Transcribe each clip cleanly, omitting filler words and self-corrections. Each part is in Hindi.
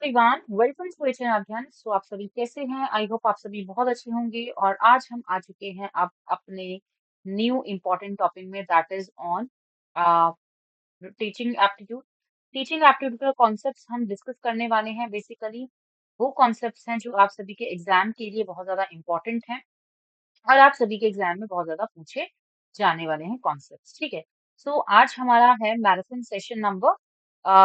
एवरीवन, वेलकम टू एच अध्ययन। सो आप सभी कैसे हैं? आई होप आप सभी बहुत अच्छे होंगे। और आज हम आ चुके हैं अब अपने न्यू इम्पोर्टेंट टॉपिक में, that is on teaching aptitude. Teaching aptitude का कॉन्सेप्ट्स हम डिस्कस करने वाले हैं। बेसिकली वो कॉन्सेप्ट्स हैं जो आप सभी के एग्जाम के लिए बहुत ज्यादा इम्पोर्टेंट हैं और आप सभी के एग्जाम में बहुत ज्यादा पूछे जाने वाले हैं कॉन्सेप्ट्स। ठीक है। सो आज हमारा है मैराथन सेशन नंबर।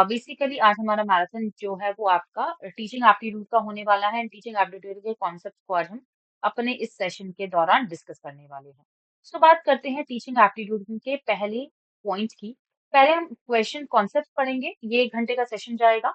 बेसिकली आज हमारा मैराथन जो है वो आपका टीचिंग एप्टीट्यूड का होने वाला है। टीचिंग एप्टीट्यूड के कॉन्सेप्ट को आज हम अपने इस सेशन के दौरान डिस्कस करने वाले हैं। सो बात करते हैं टीचिंग एप्टीट्यूड के पहले पॉइंट की। पहले हम क्वेश्चन कॉन्सेप्ट पढ़ेंगे। ये 1 घंटे का सेशन जाएगा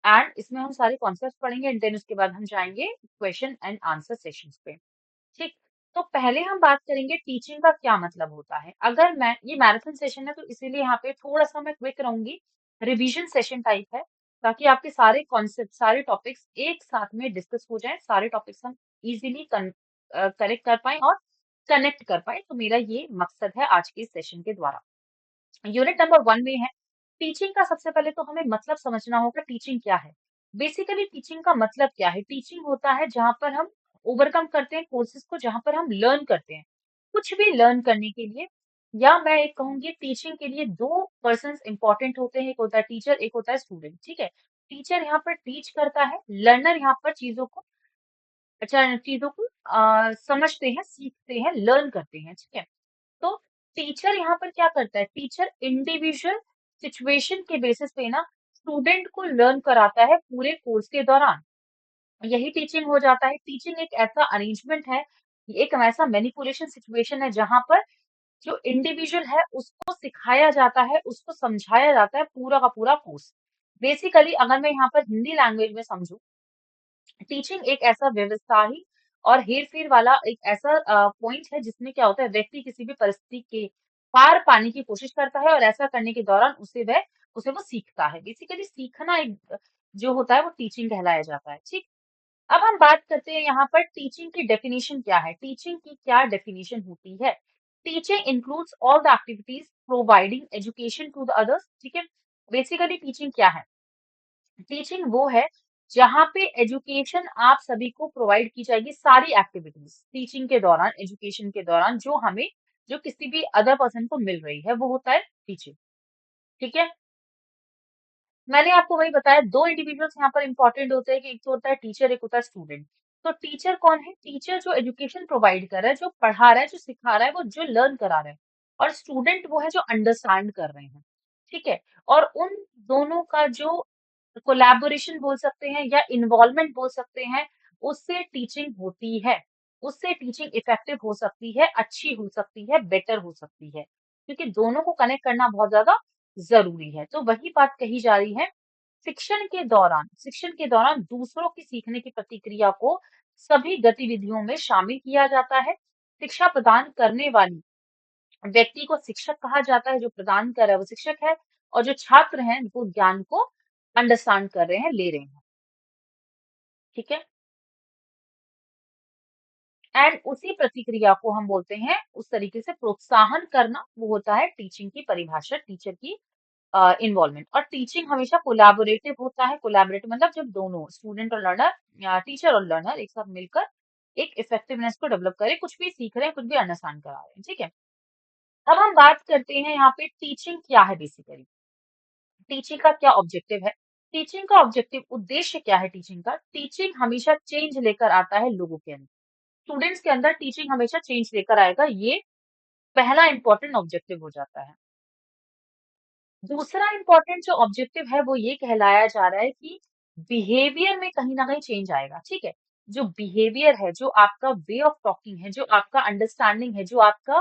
एंड इसमें हम सारे कॉन्सेप्ट पढ़ेंगे एंड देन उसके बाद हम जाएंगे क्वेश्चन एंड आंसर सेशंस पे। ठीक। तो पहले हम बात करेंगे टीचिंग का क्या मतलब होता है। अगर मैं ये मैराथन सेशन है तो इसीलिए यहाँ पे थोड़ा सा मैं क्विक रहूंगी। रिवीजन सेशन टाइप है ताकि आपके सारे कॉन्सेप्ट सारे टॉपिक्स एक साथ में डिस्कस हो जाएं, सारे टॉपिक्स हम इजीली करेक्ट कर पाए और कनेक्ट कर पाए। तो मेरा ये मकसद है आज के इस सेशन के द्वारा। यूनिट नंबर 1 में है टीचिंग का। सबसे पहले तो हमें मतलब समझना होगा टीचिंग क्या है। बेसिकली टीचिंग का मतलब क्या है? टीचिंग होता है जहां पर हम ओवरकम करते हैं कोर्सेज को, जहां पर हम लर्न करते हैं कुछ भी लर्न करने के लिए। या मैं एक कहूंगी टीचिंग के लिए दो पर्सन इंपॉर्टेंट होते हैं, एक होता है टीचर, एक होता है स्टूडेंट। ठीक है। टीचर यहाँ पर टीच करता है, लर्नर यहाँ पर चीजों को समझते हैं, सीखते हैं, लर्न करते हैं। ठीक है। तो टीचर यहाँ पर क्या करता है? टीचर इंडिविजुअल सिचुएशन के बेसिस पे ना स्टूडेंट को लर्न कराता है पूरे कोर्स के दौरान। यही टीचिंग हो जाता है। टीचिंग एक ऐसा अरेंजमेंट है, एक ऐसा मैनिपुलेशन सिचुएशन है जहां पर जो इंडिविजुअल है उसको सिखाया जाता है, उसको समझाया जाता है पूरा का पूरा कोर्स। बेसिकली अगर मैं यहाँ पर हिंदी लैंग्वेज में समझूं, टीचिंग एक ऐसा व्यवसायी और हेर-फेर वाला एक ऐसा पॉइंट है जिसमें क्या होता है, व्यक्ति किसी भी परिस्थिति के पार पाने की कोशिश करता है और ऐसा करने के दौरान उसे वो सीखता है। बेसिकली सीखना एक जो होता है वो टीचिंग कहलाया जाता है। ठीक। अब हम बात करते हैं यहाँ पर टीचिंग की डेफिनेशन क्या है। टीचिंग की क्या डेफिनेशन होती है? Teaching includes all the activities providing education to the others. ठीक है। बेसिकली टीचिंग क्या है? टीचिंग वो है जहाँ पे एजुकेशन आप सभी को प्रोवाइड की जाएगी, सारी एक्टिविटीज टीचिंग के दौरान, एजुकेशन के दौरान जो किसी भी अदर पर्सन को मिल रही है वो होता है टीचिंग। ठीक है। मैंने आपको वही बताया, दो इंडिविजुअल्स यहाँ पर इंपॉर्टेंट होते हैं कि एक तो होता है टीचर, एक होता है स्टूडेंट। तो टीचर कौन है? टीचर जो एजुकेशन प्रोवाइड कर रहा है, जो पढ़ा रहा है, जो सिखा रहा है, वो जो लर्न करा रहा है। और स्टूडेंट वो है जो अंडरस्टैंड कर रहे हैं। ठीक है। और उन दोनों का जो कोलैबोरेशन बोल सकते हैं या इन्वॉल्वमेंट बोल सकते हैं, उससे टीचिंग होती है। उससे टीचिंग इफेक्टिव हो सकती है, अच्छी हो सकती है, बेटर हो सकती है, क्योंकि दोनों को कनेक्ट करना बहुत ज्यादा जरूरी है। तो वही बात कही जा रही है। शिक्षण के दौरान दूसरों की सीखने की प्रतिक्रिया को सभी गतिविधियों में शामिल किया जाता है। शिक्षा प्रदान करने वाली व्यक्ति को शिक्षक कहा जाता है, जो प्रदान कर रहा है वो शिक्षक है, और जो छात्र हैं वो ज्ञान को अंडरस्टैंड कर रहे हैं, ले रहे हैं। ठीक है। एंड उसी प्रतिक्रिया को हम बोलते हैं, उस तरीके से प्रोत्साहन करना, वो होता है टीचिंग की परिभाषा, टीचर की इन्वॉल्वमेंट। और टीचिंग हमेशा कोलैबोरेटिव होता है। कोलैबोरेटिव मतलब जब दोनों स्टूडेंट और लर्नर या टीचर और लर्नर एक साथ मिलकर एक इफेक्टिवनेस को डेवलप करें, कुछ भी सीख रहे हैं, कुछ भी अंडरस्टैंड करा रहे हैं। ठीक है। अब हम बात करते हैं यहाँ पे टीचिंग क्या है। बेसिकली टीचिंग का क्या ऑब्जेक्टिव है? टीचिंग का ऑब्जेक्टिव, उद्देश्य क्या है टीचिंग का? टीचिंग हमेशा चेंज लेकर आता है लोगों के अंदर। स्टूडेंट्स के अंदर टीचिंग हमेशा चेंज लेकर आएगा, ये पहला इंपॉर्टेंट ऑब्जेक्टिव हो जाता है। दूसरा इंपॉर्टेंट जो ऑब्जेक्टिव है वो ये कहलाया जा रहा है कि बिहेवियर में कहीं ना कहीं चेंज आएगा। ठीक है। जो बिहेवियर है, जो आपका वे ऑफ टॉकिंग है, जो आपका अंडरस्टैंडिंग है, जो आपका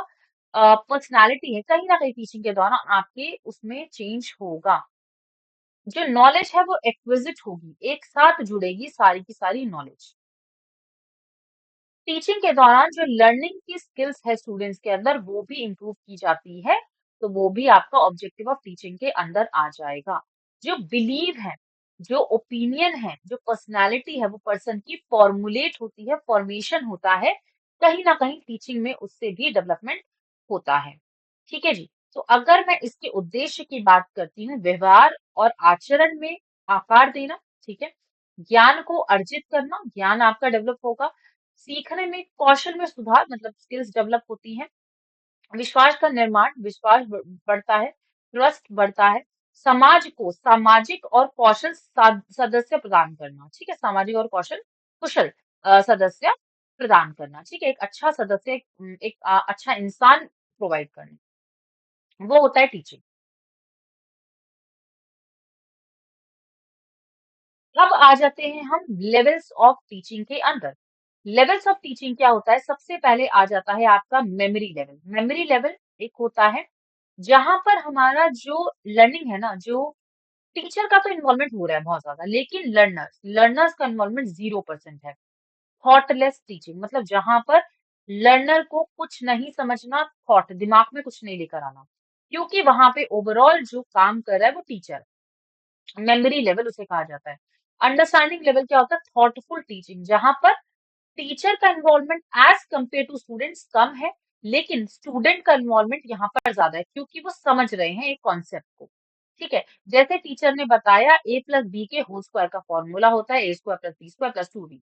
पर्सनालिटी है, कहीं ना कहीं टीचिंग के दौरान आपके उसमें चेंज होगा। जो नॉलेज है वो एक्विजिट होगी, एक साथ जुड़ेगी सारी की सारी नॉलेज। टीचिंग के दौरान जो लर्निंग की स्किल्स है स्टूडेंट्स के अंदर वो भी इम्प्रूव की जाती है। तो वो भी आपका ऑब्जेक्टिव ऑफ टीचिंग के अंदर आ जाएगा। जो बिलीव है, जो ओपिनियन है, जो पर्सनालिटी है, वो पर्सन की फॉर्मुलेट होती है, फॉर्मेशन होता है, कहीं ना कहीं टीचिंग में उससे भी डेवलपमेंट होता है। ठीक है जी। तो अगर मैं इसके उद्देश्य की बात करती हूँ, व्यवहार और आचरण में आकार देना। ठीक है। ज्ञान को अर्जित करना, ज्ञान आपका डेवलप होगा, सीखने में कौशल में सुधार मतलब स्किल्स डेवलप होती हैं, विश्वास का निर्माण, विश्वास बढ़ता है, ट्रस्ट बढ़ता है, समाज को सामाजिक और कौशल सदस्य प्रदान करना, ठीक है, सामाजिक और कौशल कुशल सदस्य प्रदान करना, ठीक है, एक अच्छा सदस्य, एक अच्छा इंसान प्रोवाइड करना, वो होता है टीचिंग। अब आ जाते हैं हम लेवल्स ऑफ टीचिंग के अंदर। लेवल्स ऑफ टीचिंग क्या होता है? सबसे पहले आ जाता है आपका मेमोरी लेवल। मेमोरी लेवल एक होता है जहां पर हमारा जो लर्निंग है ना, जो टीचर का तो इन्वॉल्वमेंट हो रहा है बहुत ज्यादा, लेकिन लर्नर्स लर्नर्स का इन्वॉल्वमेंट 0% है। थॉटलेस टीचिंग मतलब जहां पर लर्नर को कुछ नहीं समझना, थॉट दिमाग में कुछ नहीं लेकर आना, क्योंकि वहां पे ओवरऑल जो काम कर रहा है वो टीचर। मेमोरी लेवल उसे कहा जाता है। अंडरस्टैंडिंग लेवल क्या होता है? थॉटफुल टीचिंग, जहां पर टीचर का involvement as compare to students कम है, लेकिन स्टूडेंट का इन्वॉल्वमेंट यहाँ पर ज्यादा है, क्योंकि वो समझ रहे हैं एक कॉन्सेप्ट को। ठीक है, जैसे टीचर ने बताया ए प्लस बी के होल स्क्वायर का फॉर्मूला होता है A square plus B square plus 2b।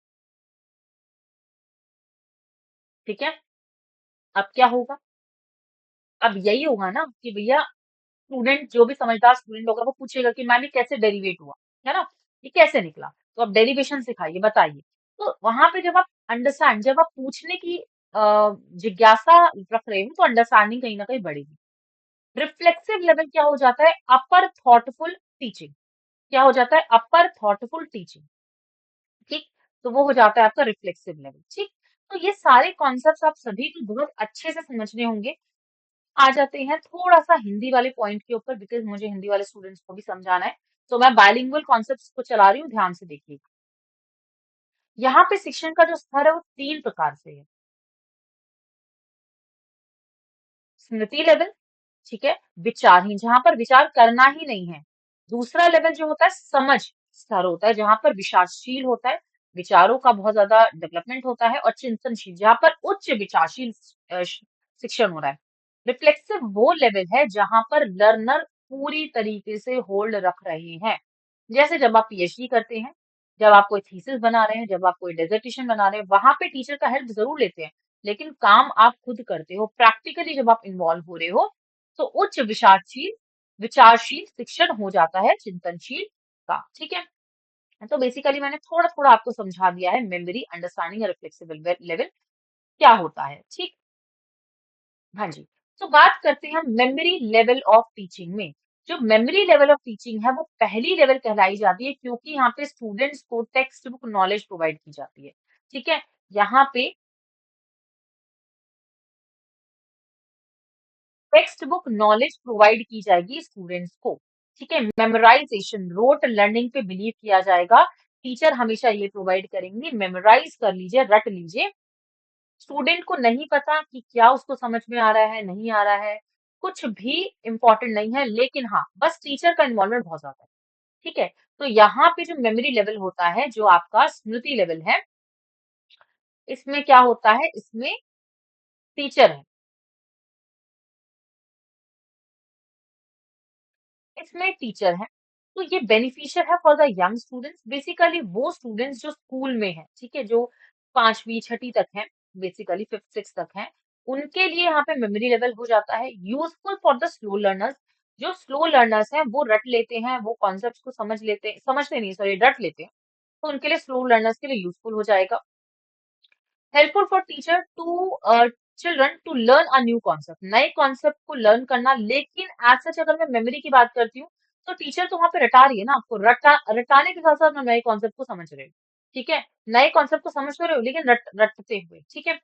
ठीक है, अब क्या होगा? अब यही होगा ना कि भैया स्टूडेंट, जो भी समझदार स्टूडेंट होगा वो पूछेगा कि मैम ये कैसे डेरिवेट हुआ, है ना, ये कैसे निकला, तो अब डेरिवेशन सिखाइए, बताइए। तो वहां पे जब आप अंडरस्टैंड, जब आप पूछने की जिज्ञासा रख रहे हो, तो अंडरस्टैंडिंग कहीं ना कहीं बढ़ेगी। रिफ्लेक्सिव लेवल क्या हो जाता है? अपर थॉटफुल टीचिंग। क्या हो जाता है? अपर थॉटफुल टीचिंग। ठीक, तो वो हो जाता है आपका रिफ्लेक्सिव लेवल। ठीक, तो ये सारे कॉन्सेप्ट्स आप सभी को बहुत अच्छे से समझने होंगे। आ जाते हैं थोड़ा सा हिंदी वाले पॉइंट के ऊपर, बिकॉज मुझे हिंदी वाले स्टूडेंट्स को भी समझाना है, तो मैं बाइलिंगुअल कॉन्सेप्ट्स को चला रही हूँ, ध्यान से देखिए। यहाँ पे शिक्षण का जो स्तर है वो 3 प्रकार से है। स्मृति लेवल, ठीक है, विचारहीन, जहां पर विचार करना ही नहीं है। दूसरा लेवल जो होता है समझ स्तर होता है, जहां पर विचारशील होता है, विचारों का बहुत ज्यादा डेवलपमेंट होता है, और चिंतनशील, जहां पर उच्च विचारशील शिक्षण हो रहा है। रिफ्लेक्सिव वो लेवल है जहां पर लर्नर पूरी तरीके से होल्ड रख रहे हैं। जैसे जब आप पीएचडी करते हैं, जब आप कोई थीसिस बना रहे हैं, जब आप कोई डेजर्टेशन बना रहे हैं, वहां पे टीचर का हेल्प जरूर लेते हैं, लेकिन काम आप खुद करते हो। प्रैक्टिकली जब आप इन्वॉल्व हो रहे हो, तो उच्च विचारशील विचारशील शिक्षण हो जाता है, चिंतनशील का। ठीक है, तो बेसिकली मैंने थोड़ा थोड़ा आपको समझा दिया है मेमोरी, अंडरस्टैंडिंग और फ्लेक्सिबल लेवल क्या होता है। ठीक, हाँ जी। तो बात करते हैं हम मेमोरी लेवल ऑफ टीचिंग में। जो मेमोरी लेवल ऑफ टीचिंग है वो पहली लेवल कहलाई जाती है, क्योंकि यहाँ पे स्टूडेंट्स को टेक्स्ट बुक नॉलेज प्रोवाइड की जाती है। ठीक है, यहाँ पे टेक्स्ट बुक नॉलेज प्रोवाइड की जाएगी स्टूडेंट्स को। ठीक है, मेमोराइजेशन, रोट लर्निंग पे बिलीव किया जाएगा। टीचर हमेशा ये प्रोवाइड करेंगे, मेमोराइज कर लीजिए, रट लीजिए। स्टूडेंट को नहीं पता कि क्या उसको समझ में आ रहा है, नहीं आ रहा है, कुछ भी इम्पोर्टेंट नहीं है, लेकिन हाँ, बस टीचर का इन्वॉल्वमेंट बहुत ज्यादा है। ठीक है, तो यहाँ पे जो मेमोरी लेवल होता है, जो आपका स्मृति लेवल है, इसमें क्या होता है? इसमें टीचर है, इसमें टीचर है, तो ये बेनिफिशियल है for the young students. Basically वो स्टूडेंट्स जो स्कूल में है, ठीक है, जो 5वीं 6ठी तक है, बेसिकली 5th 6th तक है, उनके लिए यहाँ पे मेमोरी लेवल हो जाता है। Useful for the slow learners, जो स्लो लर्नर्स हैं वो रट लेते हैं, वो कॉन्सेप्ट को समझ लेते हैं, समझते नहीं, सॉरी, रट लेते हैं, तो उनके लिए, स्लो लर्नर्स के लिए यूजफुल हो जाएगा। Helpful for teacher to children to learn a new concept, नए कॉन्सेप्ट को लर्न करना। लेकिन एज सच अगर मैं मेमोरी की बात करती हूँ, तो टीचर तो वहां पे रटा रही है ना आपको, रटाने के साथ साथ मैं नए कॉन्सेप्ट को समझ रहे हो। ठीक है, नए कॉन्सेप्ट को समझ तो रहे हो, लेकिन रटते हुए। ठीक है,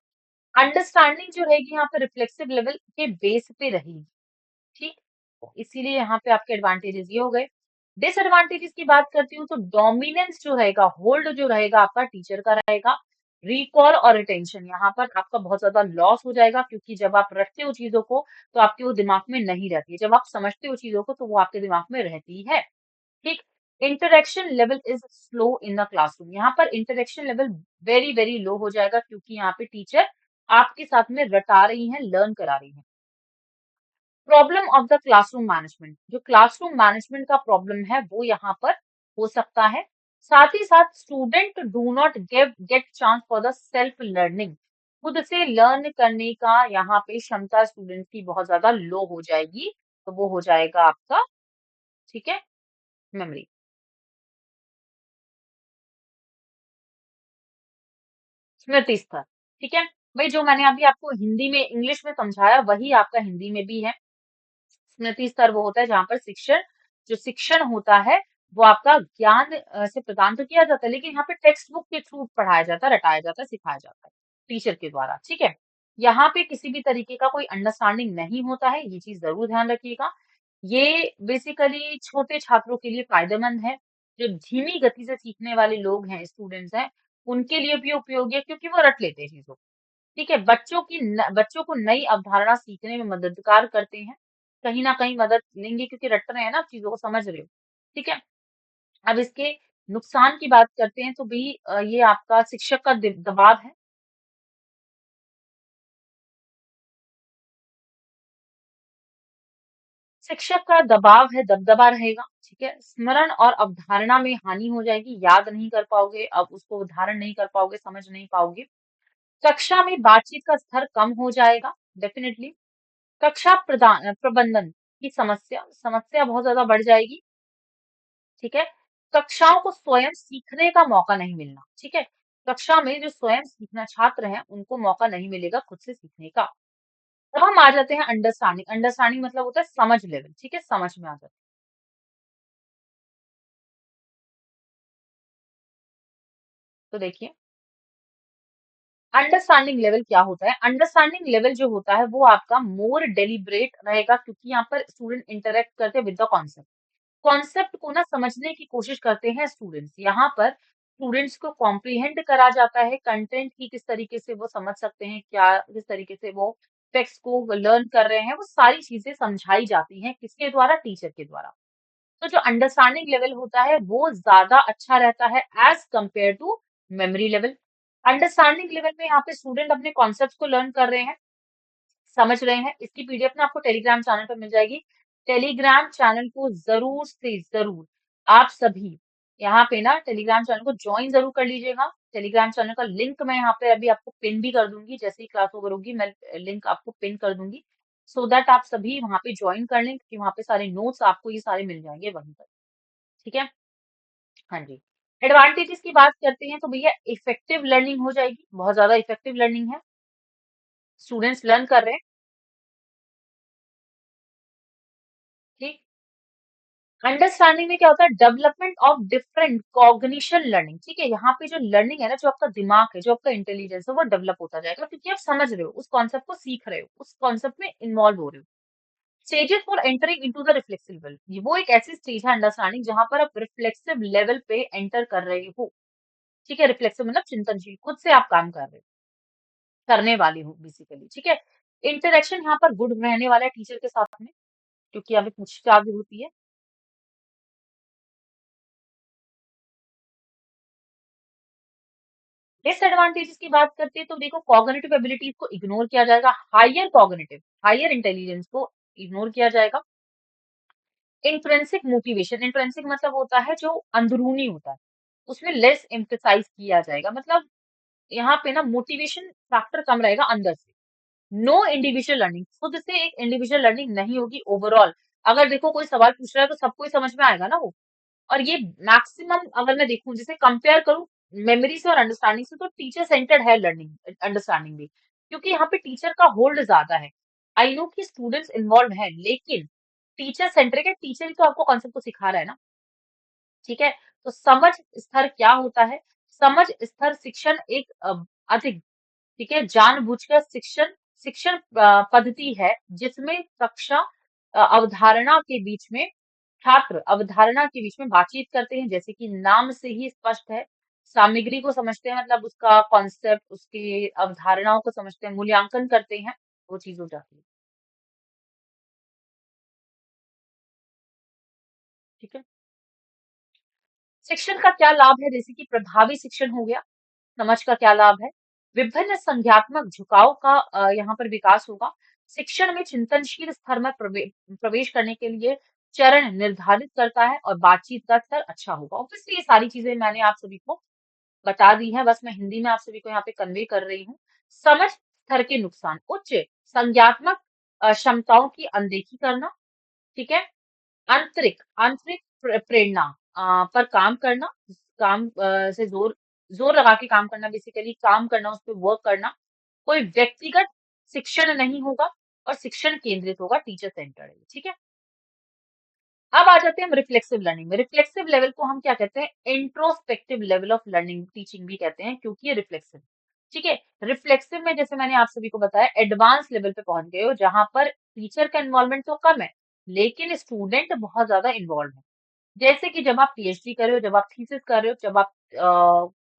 अंडरस्टैंडिंग जो रहेगी यहाँ पे रिफ्लेक्सिव लेवल के बेस पे रहेगी। ठीक, तो इसीलिए यहाँ पे आपके एडवांटेजेस ये हो गए। डिसएडवांटेजेस की बात करती हूँ, तो डोमिनेंस जो रहेगा, होल्ड जो रहेगा आपका टीचर का रहेगा। रिकॉल और रिटेंशन, यहाँ पर आपका बहुत ज्यादा लॉस हो जाएगा, क्योंकि जब आप रखते हो चीजों को, तो आपके वो दिमाग में नहीं रहती है, जब आप समझते हो चीजों को, तो वो आपके दिमाग में रहती है। ठीक, interaction level is slow in the classroom, यहाँ पर interaction level very very low हो जाएगा, क्योंकि यहाँ पे टीचर आपके साथ में रटा रही हैं, लर्न करा रही हैं। Problem of the classroom management, जो क्लासरूम मैनेजमेंट का प्रॉब्लम है वो यहाँ पर हो सकता है। साथ ही साथ student do not get chance for the self learning. खुद से लर्न करने का यहाँ पे क्षमता स्टूडेंट की बहुत ज्यादा लो हो जाएगी। तो वो हो जाएगा आपका, ठीक है, मेमोरी। स्मृति स्तर, ठीक है। भाई जो मैंने अभी आपको हिंदी में इंग्लिश में समझाया वही आपका हिंदी में भी है। स्मृति स्तर वो होता है जहाँ पर शिक्षण होता है वो आपका ज्ञान से प्रदान तो किया जाता है, लेकिन यहाँ पे टेक्स्ट बुक के थ्रू पढ़ाया जाता है, रटाया जाता है, सिखाया जाता है टीचर के द्वारा, ठीक है। यहाँ पे किसी भी तरीके का कोई अंडरस्टैंडिंग नहीं होता है, ये चीज जरूर ध्यान रखिएगा। ये बेसिकली छोटे छात्रों के लिए फायदेमंद है। जो धीमी गति से सीखने वाले लोग हैं, स्टूडेंट्स हैं, उनके लिए भी उपयोगी है क्योंकि वो रट लेते हैं चीजों को। ठीक है, बच्चों को नई अवधारणा सीखने में मददगार करते हैं। कहीं न कहीं मदद लेंगे क्योंकि रट रहे हैं ना, चीज़ों को समझ रहे हो। ठीक है? अब इसके नुकसान की बात करते हैं तो भई ये आपका शिक्षक का दबाव है। शिक्षक का दबाव है, दबदबा रहेगा। ठीक है? स्मरण और अवधारणा में हानि हो जाएगी, याद नहीं कर पाओगे, अब उसको धारण नहीं कर पाओगे, समझ नहीं पाओगे। कक्षा में बातचीत का स्तर कम हो जाएगा, डेफिनिटली। प्रबंधन की समस्या समस्या बहुत ज़्यादा बढ़ जाएगी। ठीक है? कक्षाओं को स्वयं सीखने का मौका नहीं मिलना, ठीक है? कक्षा में जो स्वयं सीखना छात्र हैं, उनको मौका नहीं मिलेगा खुद से सीखने का। अब हम आ जाते हैं अंडरस्टैंडिंग। अंडरस्टैंडिंग मतलब होता है समझ लेवल, ठीक है? समझ में आ जाता है। तो देखिए, अंडरस्टैंडिंग लेवल क्या होता है? अंडरस्टैंडिंग लेवल जो होता है, वो आपका मोर डेलिब्रेट रहेगा क्योंकि यहाँ पर स्टूडेंट इंटरैक्ट करते हैं विद द कॉन्सेप्ट। कॉन्सेप्ट को ना समझने की कोशिश करते हैं स्टूडेंट्स। यहाँ पर स्टूडेंट्स को कॉम्प्रिहेंड करा जाता है कंटेंट की, किस तरीके से वो समझ सकते हैं, क्या किस तरीके से वो टेक्स्ट को लर्न कर रहे हैं, वो सारी चीजें समझाई जाती हैं किसके द्वारा? टीचर के द्वारा। तो जो अंडरस्टैंडिंग लेवल होता है वो ज्यादा अच्छा रहता है as compare to memory level. Understanding level में यहाँ पे स्टूडेंट अपने कॉन्सेप्ट को लर्न कर रहे हैं, समझ रहे हैं। इसकी पीडीएफ ना आपको टेलीग्राम चैनल पर मिल जाएगी। टेलीग्राम चैनल को ज़रूर से ज़रूर आप सभी यहाँ पे ना टेलीग्राम चैनल को जॉइन ज़रूर कर लीजिएगा। टेलीग्राम चैनल का लिंक मैं यहाँ पे अभी आपको पिन भी कर दूँगी। जैसे ही क्लास ओवर होगी मैं लिंक आपको पिन कर दूँगी सो दैट आप सभी वहाँ पे जॉइन कर लें क्योंकि वहाँ पे सारे नोट्स आपको ये सारे मिल जाएँगे वहीं पर। ठीक है? हाँ जी। एडवांटेजेस की बात करते हैं तो भैया इफेक्टिव लर्निंग हो जाएगी। बहुत ज़्यादा इफेक्टिव लर्निंग है। स्टूडेंट्स लर्न कर रहे हैं। ठीक। अंडरस्टैंडिंग में क्या होता है? Development of different cognition learning. ठीक है, यहाँ पे जो लर्निंग है ना, जो आपका दिमाग है, जो आपका इंटेलिजेंस है, वो डेवलप होता जाएगा क्योंकि आप समझ रहे हो, उस कॉन्सेप्ट को सीख रहे हो, उस कॉन्सेप्ट में इन्वॉल्व हो रहे हो। Stages for entering into the reflexive level, वो एक ऐसी स्टेज है अंडरस्टैंडिंग जहां पर आप रिफ्लेक्सिव लेवल पे एंटर कर रहे हो। ठीक है, रिफ्लेक्सिव मतलब चिंतनशील, खुद से आप काम कर रहे हो, करने वाली हो बेसिकली। ठीक है, इंटरेक्शन यहाँ पर गुड रहने वाला है टीचर के साथ में क्योंकि अभी पूछताछ भी होती है। डिसएडवांटेजेस की बात करते हैं तो देखो कॉग्निटिव एबिलिटीज को इग्नोर किया जाएगा, हायर इंटेलिजेंस को इग्नोर किया जाएगा। इंट्रेंसिक मतलब होता है जो अंदरूनी होता है, उसमें लेस एम्फेसाइज किया जाएगा। मतलब यहाँ पे ना मोटिवेशन फैक्टर कम रहेगा अंदर से। नो इंडिविजुअल लर्निंग, खुद से एक इंडिविजुअल लर्निंग नहीं होगी ओवरऑल। अगर देखो कोई सवाल पूछ रहा है तो सबको ही समझ में आएगा ना वो। और ये मैक्सिमम अगर मैं देखूं, जैसे कंपेयर करूं मेमोरी से और अंडरस्टैंडिंग से, तो टीचर सेंटर्ड है लर्निंग अंडरस्टैंडिंग भी क्योंकि यहाँ पे टीचर का होल्ड ज्यादा है। आई नो कि स्टूडेंट्स इन्वॉल्व है लेकिन टीचर सेंट्रिक है, टीचर ही तो आपको कॉन्सेप्ट को सिखा रहा है ना। ठीक है, तो समझ स्तर क्या होता है? समझ स्तर शिक्षण एक अधिक, ठीक है, जानबूझकर शिक्षण शिक्षण पद्धति है जिसमें कक्षा अवधारणा के बीच में छात्र अवधारणा के बीच में बातचीत करते हैं, जैसे कि नाम से ही स्पष्ट है। सामग्री को समझते हैं मतलब उसका कॉन्सेप्ट, उसके अवधारणाओं को समझते हैं, मूल्यांकन करते हैं, वो चीज हो जाती है। ठीक है, शिक्षण का क्या लाभ है? जैसे कि प्रभावी शिक्षण हो गया। समझ का क्या लाभ है? विभिन्न संज्ञात्मक झुकाव का यहाँ पर विकास होगा। शिक्षण में चिंतनशील स्तर में प्रवेश करने के लिए चरण निर्धारित करता है और बातचीत का स्तर अच्छा होगा। ऑब्वियसली ये सारी चीजें मैंने आप सभी को बता दी है, बस मैं हिंदी में आप सभी को यहाँ पे कन्वे कर रही हूँ। समझ स्तर के नुकसान, उच्च संज्ञात्मक क्षमताओं की अनदेखी करना, ठीक है। आंतरिक आंतरिक प्रेरणा पर काम करना, काम से जोर जोर लगा के काम करना, बेसिकली काम करना, उस पे वर्क करना। कोई व्यक्तिगत शिक्षण नहीं होगा और शिक्षण केंद्रित होगा, टीचर सेंटर्ड है, ठीक है। अब आ जाते हैं हम रिफ्लेक्सिव लर्निंग में। रिफ्लेक्सिव लेवल को हम क्या कहते हैं? Introspective level of learning teaching भी कहते हैं, क्योंकि ये रिफ्लेक्सिव, ठीक है। रिफ्लेक्सिव में जैसे मैंने आप सभी को बताया, एडवांस लेवल पे पहुंच गए हो, जहां पर टीचर का इन्वॉल्वमेंट तो कम है लेकिन स्टूडेंट बहुत ज्यादा इन्वॉल्व है। जैसे कि जब आप पीएचडी कर रहे हो, जब आप थीसिस कर रहे हो, जब आप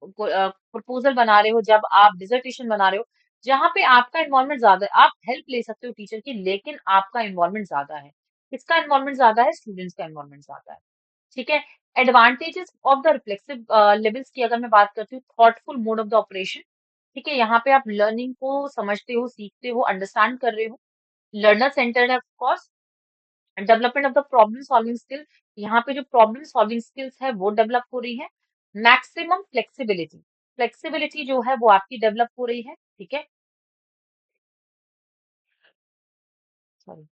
प्रपोजल बना रहे हो, जब आप डिसर्टेशन बना रहे हो, जहाँ पे आपका इन्वॉल्वमेंट ज्यादा है, आप हेल्प ले सकते हो टीचर की, लेकिन आपका इन्वॉल्वमेंट ज्यादा है। किसका इन्वॉल्वमेंट ज्यादा है? स्टूडेंट्स का इन्वॉल्वमेंट ज्यादा है, ठीक है। Advantages of the reflexive levels की अगर मैं बात करती हूँ, thoughtful mode of the operation, ठीक है। यहाँ पे आप लर्निंग को समझते हो, सीखते हो, अंडरस्टैंड कर रहे हो। लर्नर सेंटर्ड है of course. Development of the problem solving skill, यहाँ पे जो प्रॉब्लम सॉल्विंग स्किल्स है वो डेवलप हो रही है। मैक्सिमम फ्लेक्सिबिलिटी, फ्लेक्सिबिलिटी जो है वो आपकी डेवलप हो रही है, ठीक है। सॉरी,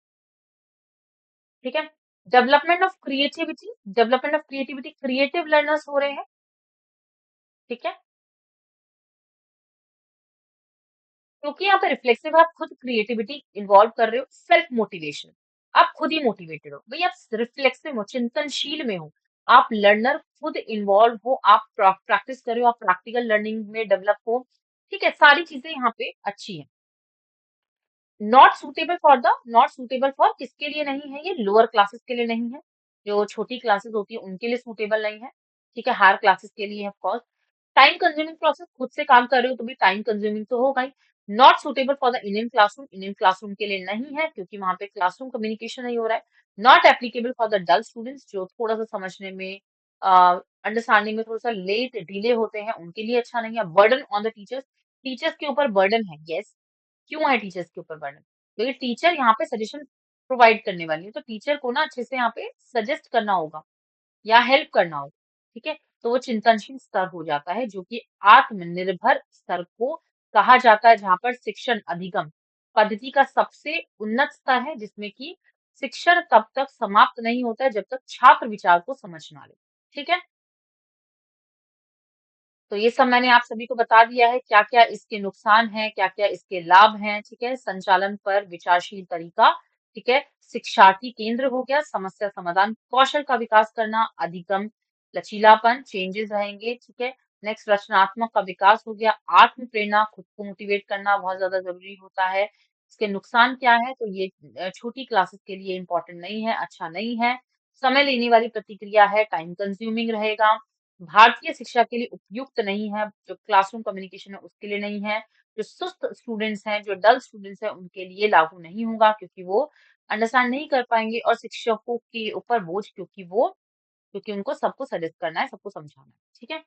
ठीक है। Development of creativity, development of creativity, creative learners हो रहे हैं, ठीक है। क्योंकि यहाँ पे रिफ्लेक्सिव आप खुद क्रिएटिविटी इन्वॉल्व कर रहे हो, सेल्फ मोटिवेशन, आप खुद ही मोटिवेटेड हो भाई, आप रिफ्लेक्सिव हो, चिंतनशील में हो, आप लर्नर खुद इन्वॉल्व हो, आप प्रैक्टिस कर रहे हो, आप प्रैक्टिकल लर्निंग में डेवलप हो, ठीक है। सारी चीजें यहाँ पे अच्छी है। नॉट सुटेबल फॉर किसके लिए नहीं है? ये लोअर क्लासेस के लिए नहीं है, जो छोटी क्लासेस होती है उनके लिए सूटेबल नहीं है, ठीक है। हायर क्लासेस के लिए है, of course. Time consuming process, खुद से काम कर रहे हो तो भी टाइम कंज्यूमिंग तो होगा ही। Not suitable for the Indian classroom, Indian classroom के लिए नहीं है, क्योंकि वहां पे क्लासरूम कम्युनिकेशन नहीं हो रहा है। Not applicable for the dull students, जो थोड़ा सा समझने में, अंडरस्टैंडिंग में थोड़ा सा लेट डिले होते हैं, उनके लिए अच्छा नहीं है। Burden on the teachers, teachers के ऊपर बर्डन है, यस। क्यों है टीचर्स के ऊपर बर्डन? क्योंकि टीचर यहाँ पे सजेशन प्रोवाइड करने वाली है, तो टीचर को ना अच्छे से यहाँ पे सजेस्ट करना होगा या हेल्प करना होगा, ठीक है। तो वो चिंतनशील स्तर हो जाता है, जो कि आत्मनिर्भर स्तर को कहा जाता है, जहाँ पर शिक्षण अधिगम पद्धति का सबसे उन्नत स्तर है, जिसमें कि शिक्षण तब तक समाप्त नहीं होता है जब तक छात्र विचार को समझ ना ले, ठीक है। तो ये सब मैंने आप सभी को बता दिया है, क्या-क्या इसके नुकसान हैं, क्या-क्या इसके लाभ हैं, ठीक है। संचालन पर विचारशील तरीका, ठीक है। शिक्षार्थी केंद्र हो गया, समस्या समाधान कौशल का विकास करना, अधिगम, लचीलापन, चेंजेस रहेंगे, ठीक है। नेक्स्ट रचनात्मक का विकास हो गया, आत्म प्रेरणा, खुद को मोटिवेट करना बहुत ज्यादा जरूरी होता है। इसके नुकसान क्या है? तो ये छोटी क्लासेस के लिए इंपॉर्टेंट नहीं है, अच्छा नहीं है। समय लेने वाली प्रतिक्रिया है, टाइम कंज्यूमिंग रहेगा। भारतीय शिक्षा के लिए उपयुक्त नहीं है, जो क्लासरूम कम्युनिकेशन है उसके लिए नहीं है। जो सुस्त स्टूडेंट्स हैं, जो डल स्टूडेंट्स हैं, उनके लिए लागू नहीं होगा, क्योंकि वो अंडरस्टैंड नहीं कर पाएंगे, और शिक्षकों के ऊपर बोझ, क्योंकि उनको सबको सजेस्ट करना है, सबको समझाना है, ठीक है।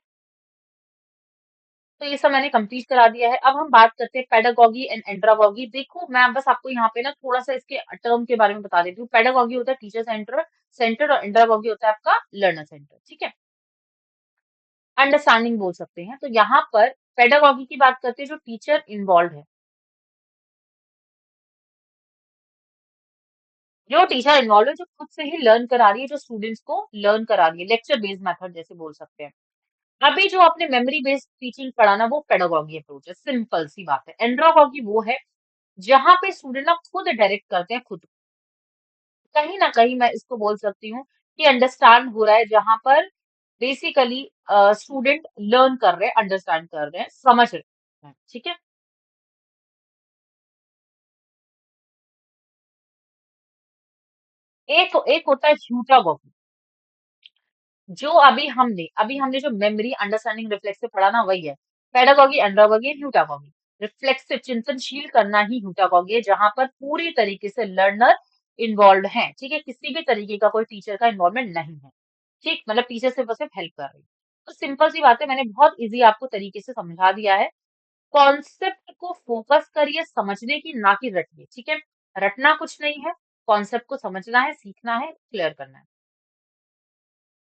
तो ये सब मैंने कंप्लीट करा दिया है। अब हम बात करते हैं पेडागोगी एंड एंड्रागोगी। देखो, मैं बस आपको यहाँ पे ना थोड़ा सा इसके टर्म के बारे में बता देती हूँ। पेडागोगी होता है टीचर सेंटर, और एंड्रागोगी होता है आपका लर्नर सेंटर, ठीक है। अंडरस्टैंडिंग बोल सकते हैं। तो यहाँ पर पेडागोगी की बात करते हैं, जो टीचर इन्वॉल्व है, जो टीचर इन्वॉल्व है, जो खुद से ही लर्न करा रही है, जो स्टूडेंट्स को लर्न करा रही है, लेक्चर बेस्ड मेथड जैसे बोल सकते हैं। अभी जो आपने मेमोरी बेस्ड टीचिंग पढ़ा ना, वो पेडागोगी अप्रोच है, सिंपल सी बात है। एंड्रागोगी वो है जहाँ पे स्टूडेंट ना खुद डायरेक्ट करते हैं, खुद कहीं ना कहीं मैं इसको बोल सकती हूँ कि अंडरस्टैंड हो रहा है, जहाँ पर बेसिकली स्टूडेंट लर्न कर रहे हैं, अंडरस्टैंड कर रहे हैं, समझ रहे हैं, ठीक है। एक होता है ह्यूटागोगी, जो अभी हमने जो मेमोरी अंडरस्टैंडिंग रिफ्लेक्सिव पढ़ा ना, वही है। पेडागोगी, एंड्रागोगी, ह्यूटागोगी। रिफ्लेक्सिव चिंतनशील करना ही ह्यूटागोगी है, जहां पर पूरी तरीके से लर्नर इन्वॉल्व है, ठीक है। किसी भी तरीके का कोई टीचर का इन्वॉल्वमेंट नहीं है, ठीक, मतलब टीचर सिर्फ हेल्प कर रही है। तो सिंपल सी बात है, मैंने बहुत इजी आपको तरीके से समझा दिया है। कॉन्सेप्ट को फोकस करिए समझने की, ना कि रटिए, ठीक है। रटना कुछ नहीं है, कॉन्सेप्ट को समझना है, सीखना है, क्लियर करना है।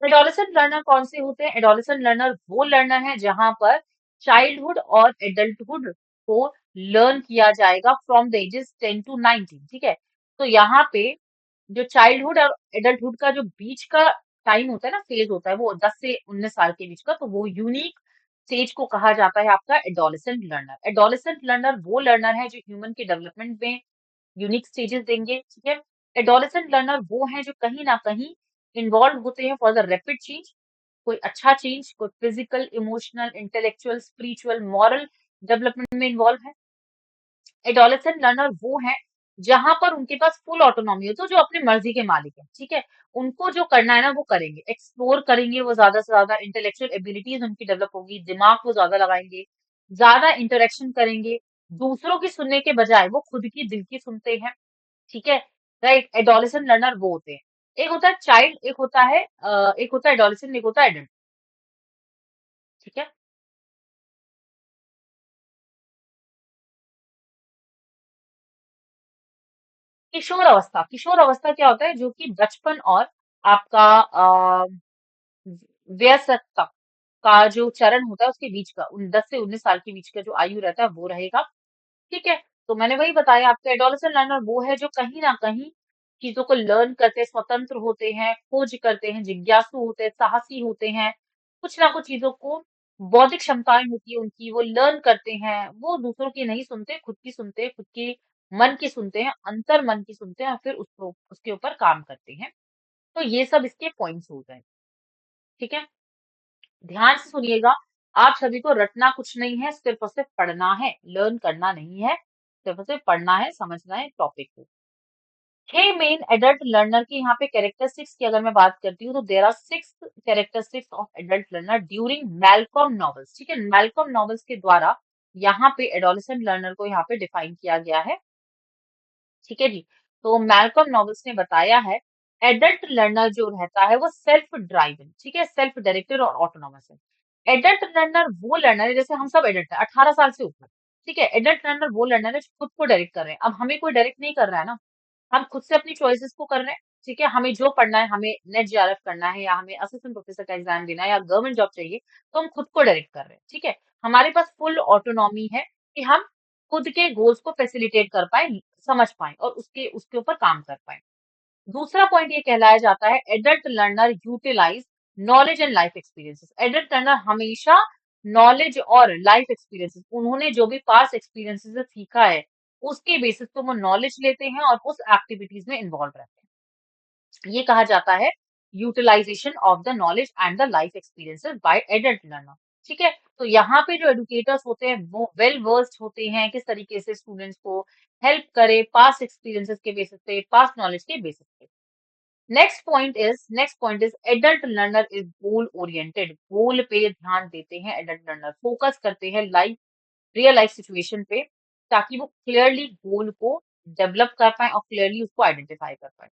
एडोलेसेंट लर्नर कौन से होते हैं? एडोलेसेंट लर्नर वो लर्नर है जहां पर चाइल्डहुड और एडल्टहुड को लर्न किया जाएगा फ्रॉम द एजेस 10 टू 19, ठीक है? तो यहाँ पे जो चाइल्डहुड और एडल्टहुड का जो बीच का टाइम होता है ना, फेज होता है, वो 10 से 19 साल के बीच का, तो वो यूनिक स्टेज को कहा जाता है आपका एडोलेसेंट लर्नर। एडोलेसेंट लर्नर वो लर्नर है जो ह्यूमन के डेवलपमेंट में यूनिक स्टेजेस देंगे, ठीक है? एडोलेसेंट लर्नर वो हैं जो कहीं न कहीं इन्वॉल्व होते हैं फॉर द रैपिड चेंज, कोई अच्छा चेंज, कोई physical, emotional, intellectual, spiritual, moral development में इन्वॉल्व है। एडोलेसेंट लर्नर वो हैं जहां पर उनके पास फुल ऑटोनॉमी हो, तो जो अपनी मर्जी के मालिक है, ठीक है? उनको जो करना है ना वो करेंगे, एक्सप्लोर करेंगे, वो ज्यादा से ज्यादा इंटेलेक्चुअल एबिलिटीज उनकी डेवलप होगी, दिमाग वो ज्यादा लगाएंगे, ज्यादा इंटरेक्शन करेंगे, दूसरों की सुनने के बजाय वो खुद की दिल की सुनते हैं, ठीक है? राइट, एडोलेसेंट लर्नर वो होते हैं। एक होता है चाइल्ड, एक होता है एडोलेसेंट, एक होता है एडल्ट, ठीक है? किशोर अवस्था क्या होता है? जो कि बचपन और आपका वयस्कता का जो चरण होता है उसके बीच का, 10 से 19 साल के बीच का जो आयु रहता है वो रहेगा, ठीक है? तो मैंने वही बताया आपका एडोलेसेंट लर्नर वो है जो कहीं न कहीं चीज़ों को लर्न करते हैं, स्वतंत्र होते हैं, खोज करते हैं, जिज्ञासु होते हैं, साहसी होते हैं, कुछ ना कुछ चीज़ों को, बौद्धिक क्षमताएँ होती है उनकी, वो लर्न करते हैं, वो दूसरों की नहीं सुनते, खुद की सुनते हैं, खुद के मन की सुनते हैं, अंतर मन की सुनते हैं और फिर उसको उसके ऊपर काम करते हैं। तो ये सब इसके पॉइंट्स हो गए, ठीक है? ध्यान से सुनिएगा, आप सभी को रटना कुछ नहीं है, सिर्फ और सिर्फ पढ़ना है, लर्न करना नहीं है, सिर्फ और सिर्फ पढ़ना है, समझना है टॉपिक को। 6 मेन एडल्ट लर्नर की यहाँ पे कैरेक्टरिस्टिक्स की अगर मैं बात करती हूँ तो there are 6 characteristics of adult learner during Malcolm Knowles, ठीक है? मैल्कॉम नॉवेल्स के द्वारा यहाँ पे एडोलेसेंट लर्नर को यहाँ पे डिफाइन किया गया है, ठीक है जी? तो मैल्कॉम नॉवेल्स ने बताया है, एडल्ट लर्नर जो रहता है वो सेल्फ ड्राइवन, ठीक है? सेल्फ डायरेक्टेड और ऑटोनॉमस है। एडल्ट लर्नर वो लर्नर है, जैसे हम सब एडल्ट है, 18 साल से ऊपर, ठीक है? एडल्ट लर्नर वो लर्नर है जो खुद को डायरेक्ट कर रहे हैं। अब हमें कोई डायरेक्ट नहीं कर रहा है ना, हम खुद से अपनी चॉइसेस को कर रहे हैं, ठीक है? हमें जो पढ़ना है, हमें नेट जेआरएफ करना है या हमें असिस्टेंट प्रोफेसर का एग्जाम देना है या गवर्नमेंट जॉब चाहिए, तो हम खुद को डायरेक्ट कर रहे हैं, ठीक है? हमारे पास फुल ऑटोनॉमी है कि हम खुद के गोल्स को फैसिलिटेट कर पाएँ, समझ पाएँ और उसके उसके ऊपर काम कर पाएँ। दूसरा पॉइंट ये कहलाया जाता है, adult learner utilize knowledge and life experiences. Adult learner हमेशा नॉलेज और लाइफ एक्सपीरियंसेस, उन्होंने जो भी पास्ट एक्सपीरियंसेस से सीखा है, उसके बेसिस पे वो नॉलेज लेते हैं और उस एक्टिविटीज में इन्वॉल्व रहते हैं। ये कहा जाता है utilization of the knowledge and the life experiences by adult learner, ठीक है? तो यहाँ पे जो एडुकेटर्स होते हैं वो वेल वर्स्ड होते हैं किस तरीके से स्टूडेंट्स को हेल्प करे पास्ट एक्सपीरियंसेस के बेसिस पे, पास्ट नॉलेज के बेसिस पे। Next point is adult learner is goal oriented. Goal पे ध्यान देते हैं एडल्ट लर्नर, फोकस करते हैं लाइफ, रियल लाइफ सिचुएशन पे, ताकि वो क्लियरली गोल को डेवलप कर पाए और क्लियरली उसको आइडेंटिफाई कर पाए।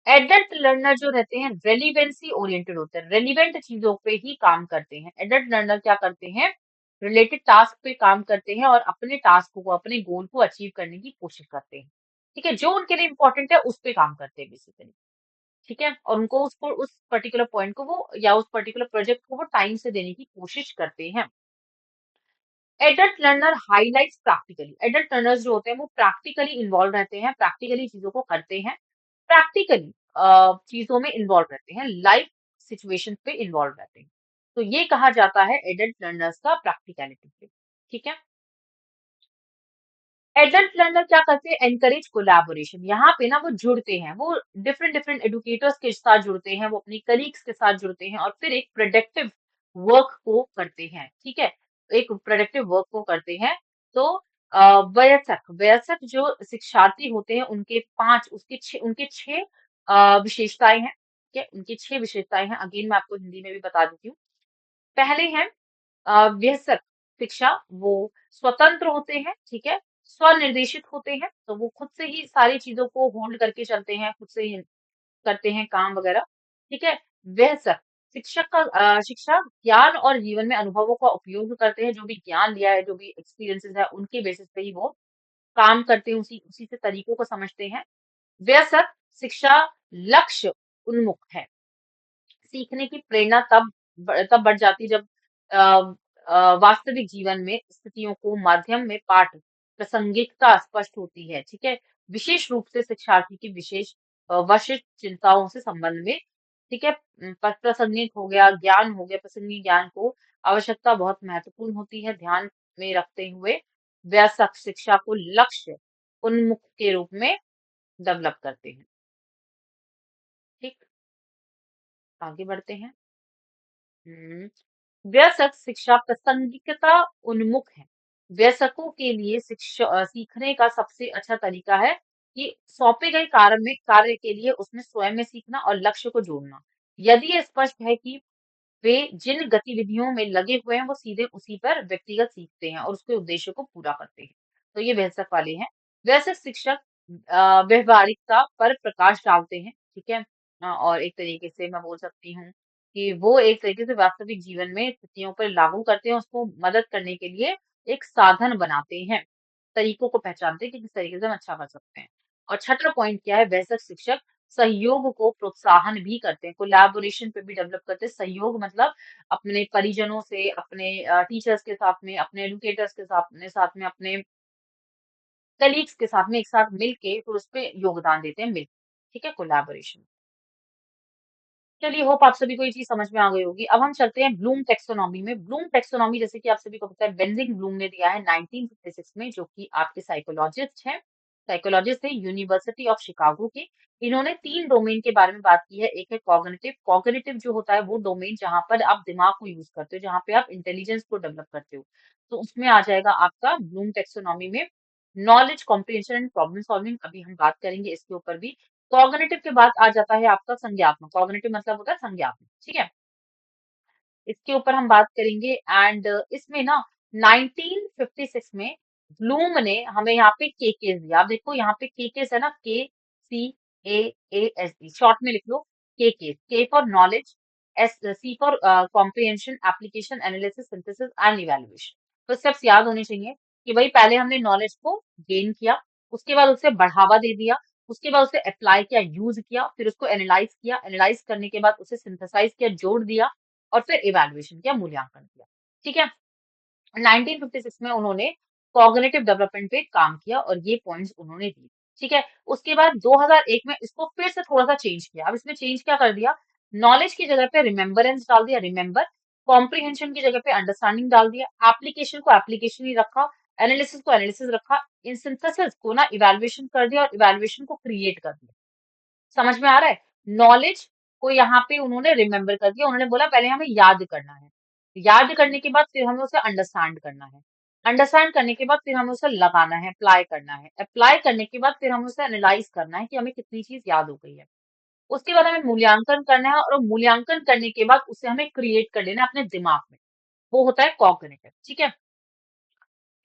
एडल्ट लर्नर जो रहते हैं रेलिवेंसी ओरिएंटेड होते हैं, रेलिवेंट चीजों पे ही काम करते हैं। एडल्ट लर्नर क्या करते हैं, रिलेटेड टास्क पे काम करते हैं और अपने टास्क को, अपने गोल को अचीव करने की कोशिश करते हैं, ठीक है? जो उनके लिए इंपॉर्टेंट है उस पे काम करते हैं बेसिकली, ठीक है? और उनको उसको उस पर्टिकुलर पॉइंट को वो या उस पर्टिकुलर प्रोजेक्ट को वो टाइम से देने की कोशिश करते हैं। Adult learner highlights practically. Adult learners जो होते हैं वो प्रैक्टिकली इन्वॉल्व रहते हैं, प्रैक्टिकली चीजों को करते हैं, प्रैक्टिकली चीजों में इन्वॉल्व रहते हैं, लाइफ सिचुएशन पे इन्वॉल्व रहते हैं। तो ये कहा जाता है एडल्ट लर्नर्स का प्रैक्टिकलिटी पे, ठीक है? एडल्ट लर्नर क्या करते हैं, एनकरेज कोलैबोरेशन। यहाँ पे ना वो जुड़ते हैं, वो डिफरेंट डिफरेंट एडुकेटर्स के साथ जुड़ते हैं, वो अपनी कलीग्स के साथ जुड़ते हैं और फिर एक प्रोडक्टिव वर्क को करते हैं, ठीक है? एक प्रोडक्टिव वर्क को करते हैं। तो वयस्क वयस्क जो शिक्षार्थी होते हैं उनके पांच उसके छह उनके छह विशेषताएं हैं, ठीक है? उनकी छह विशेषताएं हैं, अगेन मैं आपको हिंदी में भी बता देती हूँ। पहले हैं वयस्क शिक्षा, वो स्वतंत्र होते हैं, ठीक है? स्वनिर्देशित होते हैं, तो वो खुद से ही सारी चीज़ों को होल्ड करके चलते हैं, खुद से ही करते हैं काम वगैरह, ठीक है? वयस्क शिक्षा ज्ञान और जीवन में अनुभवों का उपयोग करते हैं, जो भी ज्ञान लिया है, जो भी एक्सपीरियंसेस है, उनके बेसिस पे ही वो काम करते हैं, उसी उसी से तरीकों को समझते हैं। वयस्क शिक्षा लक्ष्य उन्मुख है। सीखने की प्रेरणा तब बढ़ जाती है जब अ, वास्तविक जीवन में स्थितियों को माध्यम में पाठ प्रासंगिकता स्पष्ट होती है, ठीक है? विशेष रूप से शिक्षार्थी की विशेष वशिष्ठ चिंताओं से संबंध में, ठीक है? प्रासंगिक हो गया, ज्ञान हो गया, प्रासंगिक ज्ञान को आवश्यकता बहुत महत्वपूर्ण होती है, ध्यान में रखते हुए वयस्क शिक्षा को लक्ष्य उन्मुख के रूप में डेवलप करते हैं, ठीक? आगे बढ़ते हैं। हुँ। वयस्क शिक्षा प्रासंगिकता उन्मुख है। वयस्कों के लिए सीखने का सबसे अच्छा तरीका है कि सौंपे गए कार्य के लिए उसमें स्वयं में सीखना और लक्ष्य को जोड़ना। यदि ये स्पष्ट है कि वे जिन गतिविधियों में लगे हुए हैं, वो सीधे उसी पर व्यक्तिगत सीखते हैं और उसके उद्देश्य को पूरा करते हैं। तो ये वयस्क वाले हैं। वयस्क शिक्षक व्यावहारिकता पर प्रकाश डालते हैं, ठीक है? और एक तरीके से मैं बोल सकती हूँ कि वो एक तरीके से वास्तविक जीवन में स्थितियों पर लागू करते हैं, उसको मदद करने के लिए एक साधन बनाते हैं। तरीकों को पहचानते हैं कि किस तरीके से हम अच्छा कर सकते हैं। और छठा पॉइंट क्या है, वयस्क शिक्षक सहयोग को प्रोत्साहन भी करते हैं, कोलैबोरेशन पे भी डेवलप करते हैं। सहयोग मतलब अपने परिजनों से, अपने टीचर्स के साथ में, अपने एडुकेटर्स के साथ में, अपने कलीग्स के साथ में एक साथ मिल के फिर उसपे योगदान देते हैं ठीक है? कोलैबोरेशन। चलिए होप आप सभी को ये चीज़ समझ में आ गई होगी। अब हम चलते हैं ब्लूम टैक्सोनॉमी में। ब्लूम टैक्सोनॉमी जैसे कि आप सभी को पता है बेंजिंग ब्लूम ने दिया है 1956 में, जो कि आपके साइकोलॉजिस्ट हैं। साइकोलॉजिस्ट थे यूनिवर्सिटी ऑफ शिकागो के। इन्होंने 3 डोमेन के बारे में बात की है। एक है कॉग्निटिव। कॉग्निटिव जो होता है वो डोमेन जहाँ पर आप दिमाग को यूज़ करते हो, जहाँ पे आप इंटेलिजेंस को डेवलप करते हो। तो उसमें आ जाएगा आपका ब्लूम टैक्सोनॉमी में knowledge comprehension and problem solving. अभी हम बात करेंगे इसके ऊपर भी। कॉग्निटिव के बाद आ जाता है आपका संज्ञात्मक। कॉग्निटिव मतलब होता है संज्ञात्मक, ठीक है? इसके ऊपर हम बात करेंगे एंड इसमें ना 1956 में ब्लूम ने हमें यहाँ पे केकेस दिया। आप देखो यहाँ पे केकेस है ना, KCAASE शॉर्ट में लिख लो केकेस। K for knowledge, S C for comprehension, application, analysis, synthesis and evaluation. तो स्टेप्स याद होने चाहिए कि भाई पहले हमने नॉलेज को गेन किया, उसके बाद उसे बढ़ावा दे दिया, उसके बाद उसे अप्लाई किया, यूज किया, फिर उसको एनालाइज किया, एनालाइज करने के बाद उसे सिंथेसाइज किया, जोड़ दिया और फिर इवैल्यूएशन किया, मूल्यांकन किया। ठीक है? 1956 में उन्होंने कॉग्निटिव डेवलपमेंट पे काम किया और ये पॉइंट्स उन्होंने दिए। ठीक है? उसके बाद 2001 में इसको फिर से थोड़ा-सा चेंज किया। अब इसमें चेंज क्या कर दिया? नॉलेज की जगह पे रिमेम्बरेंस डाल दिया, रिमेंबर, कॉम्प्रिहेंशन की जगह पे अंडरस्टैंडिंग डाल दिया, एप्लीकेशन को एप्लीकेशन ही रखा, एनालिसिस को एनालिसिस रखा, इन सिंथेसिस को ना इवैल्यूएशन कर दिया और इवैल्यूएशन को क्रिएट कर दिया। समझ में आ रहा है? नॉलेज को यहाँ पे उन्होंने रिमेंबर कर दिया। उन्होंने बोला पहले हमें याद करना है। याद करने के बाद फिर हमें उसे अंडरस्टैंड करना है। अंडरस्टैंड करने के बाद फिर हमें उसे लगाना है, अप्लाई करना है। अप्लाई करने के बाद फिर हमें उसे एनालाइज़ करना है कि हमें कितनी चीज़ याद हो गई है। उसके बाद हमें मूल्यांकन करना है और मूल्यांकन करने के बाद उसे हमें क्रिएट कर लेना है अपने दिमाग में। वो होता है कॉग्निटिव, ठीक है?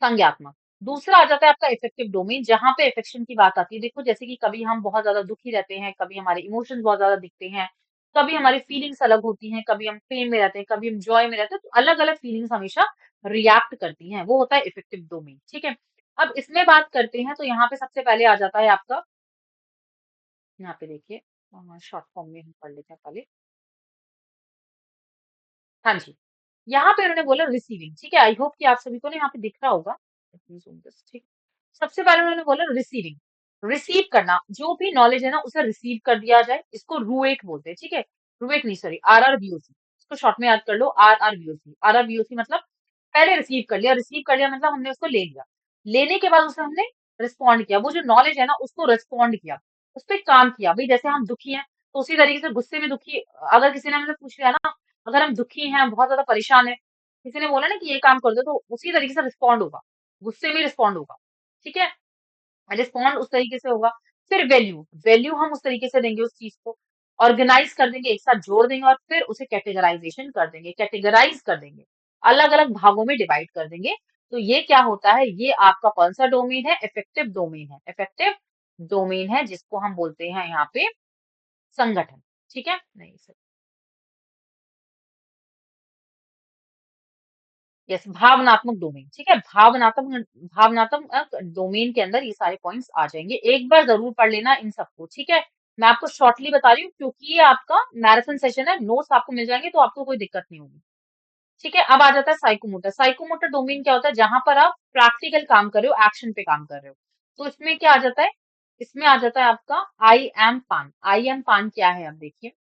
संज्ञात्मक। दूसरा आ जाता है आपका इफेक्टिव डोमेन, जहाँ पे अफेक्शन की बात आती है। देखो जैसे कि कभी हम बहुत ज़्यादा दुखी रहते हैं, कभी हमारे इमोशंस बहुत ज़्यादा दिखते हैं, कभी हमारी फीलिंग्स अलग होती हैं, कभी हम पेन में रहते हैं, कभी हम जॉय में रहते हैं, तो अलग-अलग फीलिंग्स हमेशा रिएक्ट करती हैं। वो होता है इफेक्टिव डोमेन, ठीक है? अब इसमें बात करते हैं तो यहाँ पे सबसे पहले आ जाता है आपका, यहाँ पे देखिए शॉर्ट फॉर्म में हम पढ़ लेते हैं पहले। हाँ जी। यहाँ पे उन्होंने बोला रिसीविंग, ठीक है? आई होप कि आप सभी को ना यहाँ पे दिख रहा होगा। Let me zoom this, ठीक। सबसे पहले उन्होंने बोला रिसीविंग, रिसीव करना, जो भी नॉलेज है ना उसे रिसीव कर दिया जाए, इसको रूएक बोलते हैं, ठीक है? रूएक नहीं सॉरी आरआरबीओसी, इसको शॉर्ट में याद कर लो आरआरबीओसी। आरआरबीओसी मतलब पहले रिसीव कर लिया मतलब हमने उसको ले लिया। लेने के बाद उसे हमने रिस्पॉन्ड किया, वो जो नॉलेज है ना उसको रिस्पॉन्ड किया, उस पे काम किया। भई जैसे हम दुखी हैं, तो उसी तरीके से गुस्से में दुखी अगर किसी ने हमसे पूछ लिया ना, अगर हम दुखी हैं, बहुत ज़्यादा परेशान हैं, किसी ने बोला ना कि ये काम कर दो, तो उसी तरीके से रिस्पॉन्ड होगा, गुस्से में रिस्पॉन्ड होगा, ठीक है? रिस्पॉन्ड उस तरीके से होगा। फिर वैल्यू, वैल्यू हम उस तरीके से देंगे उस चीज़ को, ऑर्गेनाइज़ कर देंगे, एक साथ जोड़ देंगे और फिर उसे कैटेगराइज़ेशन कर देंगे, कैटेगराइज़ कर देंगे, अलग-अलग भागों में डिवाइड कर देंगे। तो ये क्या होता है, ये आपका कौन-सा डोमेन है? इफेक्टिव डोमेन है। इफेक्टिव डोमेन है जिसको हम बोलते हैं यहाँ पे संगठन, ठीक है? नहीं सर यस, भावनात्मक डोमेन, ठीक है। भावनात्मक भावनात्मक डोमेन के अंदर ये सारे पॉइंट्स आ जाएंगे। एक बार जरूर पढ़ लेना इन सबको, ठीक है। मैं आपको शॉर्टली बता रही हूँ क्योंकि ये आपका मैराथन सेशन है, नोट्स आपको मिल जाएंगे तो आपको कोई दिक्कत नहीं होगी, ठीक है। अब आ जाता है साइकोमोटर। साइकोमोटर डोमेन क्या होता है, जहां पर आप प्रैक्टिकल काम कर रहे हो, एक्शन पे काम कर रहे हो। तो इसमें क्या आ जाता है, इसमें आ जाता है आपका आई एम पान। आई एम पान क्या है, अब देखिए।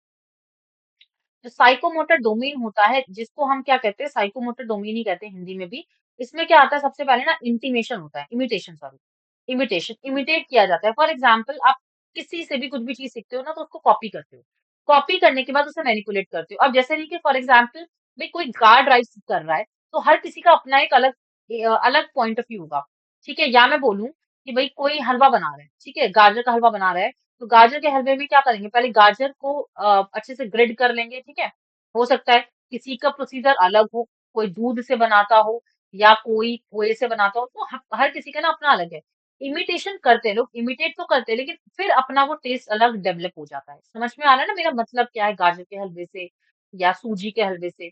जो साइकोमोटर डोमेन होता है, जिसको हम क्या कहते हैं, साइकोमोटर डोमेन ही कहते हैं हिंदी में भी। इसमें क्या आता है, सबसे पहले ना इंटीमेशन होता है, इमिटेशन, सॉरी, इमिटेशन, इमिटेट किया जाता है। फॉर एग्जाम्पल, आप किसी से भी कुछ भी चीज सीखते हो ना, तो उसको कॉपी करते हो। कॉपी करने के बाद उसे मैनिपुलेट करते हो। अब जैसे नहीं कि फॉर एग्जाम्पल भाई कोई कार ड्राइव कर रहा है, तो हर किसी का अपना एक अलग अलग पॉइंट ऑफ व्यू होगा, ठीक है। या मैं बोलूं कि भाई कोई हलवा बना रहा है, ठीक है, गाजर का हलवा बना रहा है। तो गाजर के हलवे में क्या करेंगे, पहले गाजर को अच्छे से ग्रिड कर लेंगे, ठीक है। हो सकता है किसी का प्रोसीजर अलग हो, कोई दूध से बनाता हो या कोई खोए से बनाता हो, तो हर किसी का ना अपना अलग है। इमिटेशन करते हैं लोग, इमिटेट तो करते हैं, लेकिन फिर अपना वो टेस्ट अलग डेवलप हो जाता है। समझ में आ रहा है ना मेरा मतलब क्या है, गाजर के हलवे से या सूजी के हलवे से।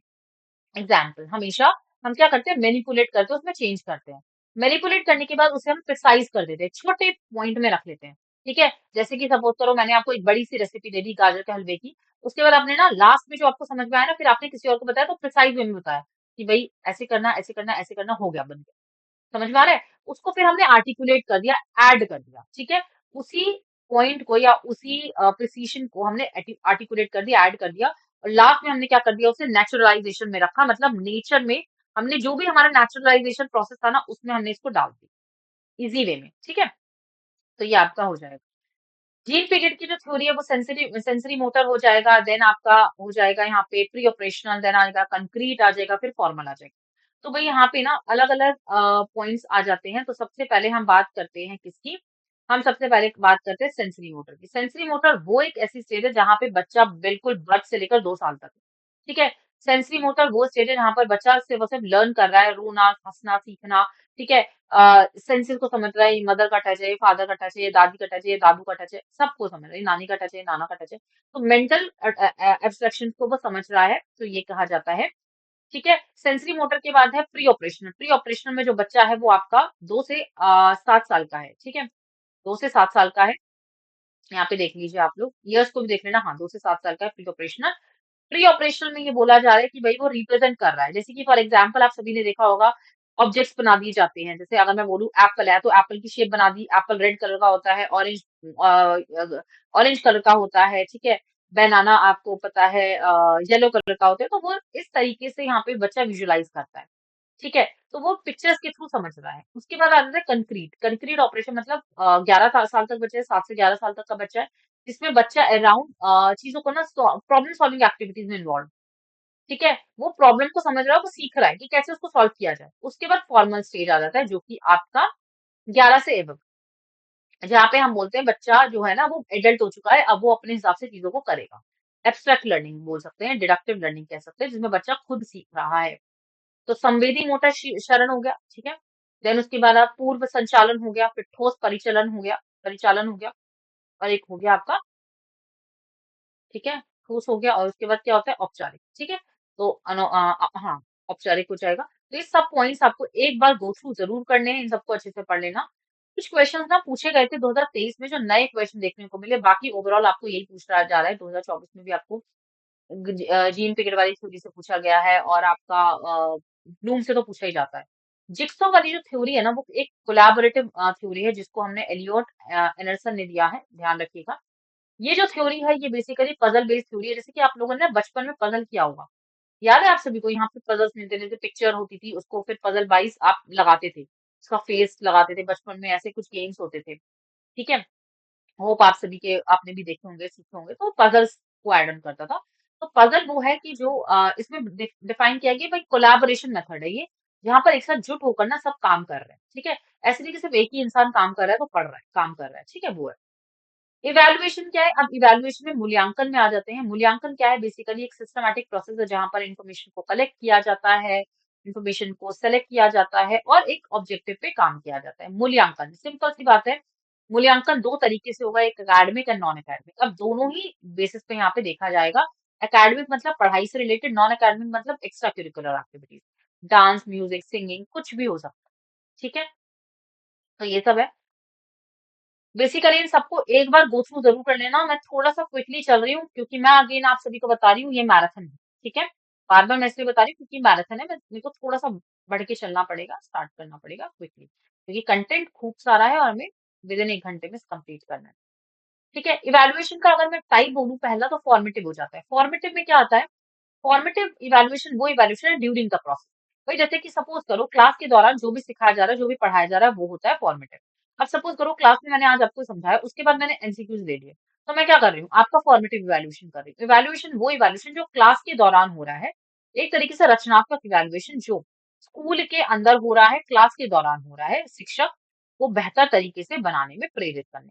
एग्जाम्पल, हमेशा हम क्या करते हैं, मैनिपुलेट करते हैं, उसमें चेंज करते हैं। मैनिपुलेट करने के बाद उसे हम प्रिसाइज कर देते हैं, छोटे पॉइंट में रख लेते हैं, ठीक है। जैसे कि सपोज करो मैंने आपको एक बड़ी सी रेसिपी दे दी गाजर के हलवे की, उसके बाद आपने ना लास्ट में जो आपको समझ में आया ना, फिर आपने किसी और को बताया, तो प्रिसाइज वे में बताया कि भाई ऐसे करना, ऐसे करना, ऐसे करना, हो गया, बन गया। समझ में आ रहा है? उसको फिर हमने आर्टिकुलेट कर दिया, ऐड कर दिया, ठीक है। उसी पॉइंट को या उसी प्रिसीशन को हमने आर्टिकुलेट कर दिया, ऐड कर दिया, और लास्ट में हमने क्या कर दिया, उसे नेचुरलाइजेशन में रखा, मतलब नेचर में हमने जो भी हमारा नेचुरलाइजेशन प्रोसेस था ना, उसमें हमने इसको डाल दिया इजी वे में, ठीक है। तो ये आपका हो जाएगा। जीन पीरियड की जो थ्योरी है वो सेंसरी सेंसरी मोटर हो जाएगा, देन आपका हो जाएगा यहाँ पे प्री ऑपरेशनल, देन आएगा कंक्रीट आ जाएगा, फिर फॉर्मल आ जाएगा। तो भाई यहाँ पे ना अलग अलग पॉइंट्स आ जाते हैं। तो सबसे पहले हम बात करते हैं किसकी, हम सबसे पहले बात करते हैं सेंसरी मोटर की। सेंसरी मोटर वो एक ऐसी स्टेज है जहाँ पे बच्चा बिल्कुल बर्थ से लेकर 2 साल तक है, ठीक है। सेंसरी मोटर वो स्टेज है जहाँ पर बच्चा सिर्फ और सिर्फ लर्न कर रहा है, रोना, हंसना, सीखना, ठीक है। सेंसेस को समझ रहा है, मदर का टच है, फादर का टच है, ये दादी का टच है, ये दादू का टच है, सबको समझ रहा है, ये नानी का टच है, ये नाना का टच है। तो मेंटल एब्स्ट्रैक्शन को वो समझ रहा है, तो ये कहा जाता है, ठीक है। सेंसरी मोटर के बाद है प्री ऑपरेशनल। प्री ऑपरेशनल में जो बच्चा है वो आपका 2 से 7 साल का है, ठीक है। 2 से 7 साल का है। यहाँ पे देख लीजिए आप लोग, ईयर्स को भी देख लेना, हाँ, 2 से 7 साल का है प्री ऑपरेशनल। प्री ऑपरेशनल में ये बोला जा रहा है कि भाई वो रिप्रेजेंट कर रहा है, जैसे कि फॉर एग्जांपल आप सभी ने देखा होगा, ऑब्जेक्ट्स बना दिए जाते हैं। जैसे अगर मैं बोलूं एप्पल है, तो एप्पल की शेप बना दी, एप्पल रेड कलर का होता है, ऑरेंज ऑरेंज कलर का होता है, ठीक है। बनाना आपको पता है येलो कलर का होता है। तो वो इस तरीके से यहाँ पे बच्चा विजुअलाइज करता है, ठीक है। तो वो पिक्चर्स के थ्रू समझ रहा है। उसके बाद आता है कंक्रीट। कंक्रीट ऑपरेशन मतलब 11 साल तक बच्चा है, 7 से 11 साल तक का बच्चा है, जिसमें बच्चा अराउंड चीजों को ना प्रॉब्लम सॉल्विंग एक्टिविटीज में इन्वॉल्व, ठीक है। वो प्रॉब्लम को समझ रहा है, वो सीख रहा है कि कैसे उसको सॉल्व किया जाए। उसके बाद फॉर्मल स्टेज आ जाता है, जो कि आपका 11 से 12, जहाँ पे हम बोलते हैं बच्चा जो है ना वो एडल्ट हो चुका है, अब वो अपने हिसाब से चीजों को करेगा। एब्स्ट्रैक्ट लर्निंग बोल सकते हैं, डिडक्टिव लर्निंग कह सकते हैं, जिसमें बच्चा खुद सीख रहा है। तो संवेदी मोटर शरण हो गया, ठीक है। देन उसके बाद आप पूर्व संचालन हो गया, फिर ठोस परिचालन हो गया, और एक हो गया आपका, ठीक है, ठोस हो गया। और उसके बाद क्या होता है, औपचारिक, ठीक है। तो हाँ, औपचारिक हो जाएगा। तो ये सब पॉइंट्स आपको एक बार गो थ्रू जरूर करने हैं, इन सबको अच्छे से पढ़ लेना। कुछ क्वेश्चंस ना पूछे गए थे 2023 में, जो नए क्वेश्चन देखने को मिले। बाकी ओवरऑल आपको यही पूछा जा रहा है, 2024 में भी आपको जीन पीरियड वाली थ्योरी से पूछा गया है, और आपका ब्लूम से तो पूछा ही जाता है। जिक्सो वाली जो थ्योरी है ना, वो एक कोलैबोरेटिव थ्योरी है, जिसको हमने एलियोट एंडरसन ने दिया है, ध्यान रखिएगा। ये जो थ्योरी है ये बेसिकली पजल बेस्ड थ्योरी है। जैसे कि आप लोगों ने बचपन में पजल किया होगा, याद है आप सभी को, यहाँ पे पजल्स मिलते थे, पिक्चर होती थी, उसको फिर पजल वाइज आप लगाते थे, उसका फेस लगाते थे, बचपन में ऐसे कुछ गेम्स होते थे, ठीक है। होप आप सभी के आपने भी देखे होंगे, सीखे होंगे। तो पजल्स को ऐड ऑन करता था। तो पजल वो है कि जो इसमें डिफाइन किया गया भाई, कोलैबोरेशन मेथड है ये, जहाँ पर एक साथ जुट होकर ना सब काम कर रहे हैं, ठीक है। ऐसे नहीं कि सिर्फ एक ही इंसान काम कर रहा है तो पढ़ रहा है, काम कर रहा है, ठीक है, वो है। इवैल्यूएशन क्या है, अब इवैल्यूएशन में मूल्यांकन में आ जाते हैं। मूल्यांकन क्या है, बेसिकली एक सिस्टमैटिक प्रोसेस है, जहां पर इंफॉर्मेशन को कलेक्ट किया जाता है, इंफॉर्मेशन को सेलेक्ट किया जाता है, और एक ऑब्जेक्टिव पे काम किया जाता है। मूल्यांकन सिंपल सी बात है। मूल्यांकन दो तरीके से होगा, एक एकेडमिक एंड नॉन एकेडमिक। अब दोनों ही बेसिस पे यहाँ पे देखा जाएगा। एकेडमिक मतलब पढ़ाई से रिलेटेड, नॉन एकेडमिक मतलब extra curricular activities. Dance, music, singing, कुछ भी हो सकता है। ठीक है, तो ये सब है। बेसिकली इन सबको एक बार गो थ्रू जरूर कर लेना। मैं थोड़ा सा क्विकली चल रही हूँ क्योंकि मैं अगेन आप सभी को बता रही हूँ ये मैराथन है। ठीक है, बार बार मैं इसलिए बता रही हूँ क्योंकि मैराथन है, मैं मेरे को थोड़ा सा बढ़ के चलना पड़ेगा, स्टार्ट करना पड़ेगा क्विकली, क्योंकि कंटेंट खूब सारा है और हमें विद इन 1 घंटे में कंप्लीट करना है। ठीक है, इवैल्यूएशन का अगर मैं टाइप बोलूँ, पहला तो फॉर्मेटिव हो जाता है। फॉर्मेटिव में क्या आता है? फॉर्मेटिव इवैल्यूएशन वो इवैल्यूएशन है ड्यूरिंग द प्रोसेस। भाई जैसे कि सपोज करो क्लास के दौरान जो भी सिखाया जा रहा है, जो भी पढ़ाया जा रहा है, वो होता है फॉर्मेटिव। अब सपोज करो क्लास में मैंने आज आपको समझाया, उसके बाद मैंने एमसीक्यूज ले लिए, तो मैं क्या कर रही हूँ? आपका फॉर्मेटिव इवैल्यूएशन कर रही हूँ। इवैल्यूएशन वो इवैल्यूएशन जो क्लास के दौरान हो रहा है, एक तरीके से रचनात्मक इवैल्यूएशन जो स्कूल के अंदर हो रहा है, क्लास के दौरान हो रहा है, शिक्षक को बेहतर तरीके से बनाने में प्रेरित करने।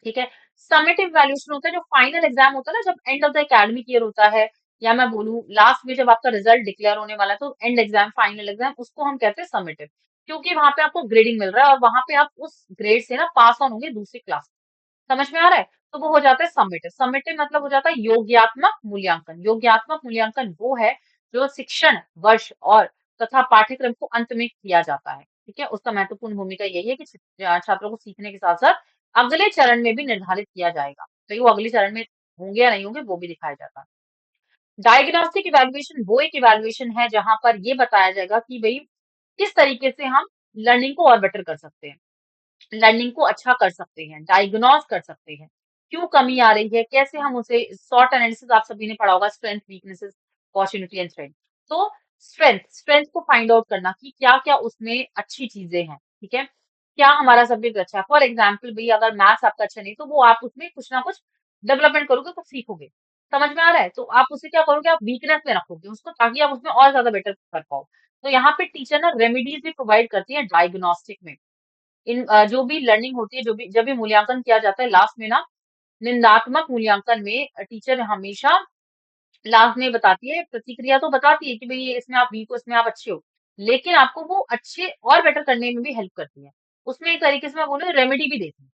ठीक है, समेटिव इवैल्यूएशन होता है जो फाइनल एग्जाम होता है ना, जब end of the academic year होता है, या मैं बोलूँ लास्ट में जब आपका रिजल्ट डिक्लेयर होने वाला है, तो एंड एग्जाम, फाइनल एग्जाम, उसको हम कहते हैं समेटिव, क्योंकि वहां पे आपको ग्रेडिंग मिल रहा है और वहां पे आप उस ग्रेड से ना पास ऑन होंगे दूसरी क्लास। समझ में आ रहा है? तो वो हो जाता है समेटिव। समेटिव मतलब हो जाता है योग्यात्मक मूल्यांकन। योग्यात्मक मूल्यांकन वो है जो शिक्षण वर्ष और तथा पाठ्यक्रम को अंत में किया जाता है। ठीक है, उसका महत्वपूर्ण भूमिका यही है कि छात्रों को सीखने के साथ साथ अगले चरण में भी निर्धारित किया जाएगा, तो वो अगले चरण में होंगे या नहीं होंगे वो भी दिखाया जाता है। डायग्नोस्टिक इवैल्यूएशन वो एक इवैल्यूएशन है जहां पर ये बताया जाएगा कि भाई किस तरीके से हम लर्निंग को और बेटर कर सकते हैं, लर्निंग को अच्छा कर सकते हैं, डायग्नोज कर सकते हैं, क्यों कमी आ रही है, कैसे हम उसे, शॉर्ट एनालिसिस आप सभी ने पढ़ा होगा, strength, weaknesses, opportunity and threat. तो स्ट्रेंथ, स्ट्रेंथ को फाइंड आउट करना कि क्या क्या उसमें अच्छी चीजें हैं। ठीक है, क्या हमारा सब्जेक्ट अच्छा है। फॉर एग्जाम्पल भाई अगर मैथ्स आपका अच्छा नहीं, तो वो आप उसमें कुछ ना कुछ डेवलपमेंट करोगे, कुछ सीखोगे। समझ में आ रहा है? तो आप उसे क्या करोगे, आप वीकनेस में रखोगे उसको, ताकि आप उसमें और ज्यादा बेटर कर पाओ। तो यहाँ पे टीचर ना रेमेडीज भी प्रोवाइड करती है डायग्नोस्टिक में। इन जो भी लर्निंग होती है, जो भी जब भी मूल्यांकन किया जाता है लास्ट में ना, निंदात्मक मूल्यांकन में टीचर हमेशा लास्ट में बताती है, प्रतिक्रिया तो बताती है कि भई ये इसमें आप वीक हो, इसमें आप अच्छे हो। लेकिन आपको वो अच्छे और बेटर करने में भी हेल्प करती है। उसमें एक तरीके से मैं बोलूँ रेमेडी भी देती है।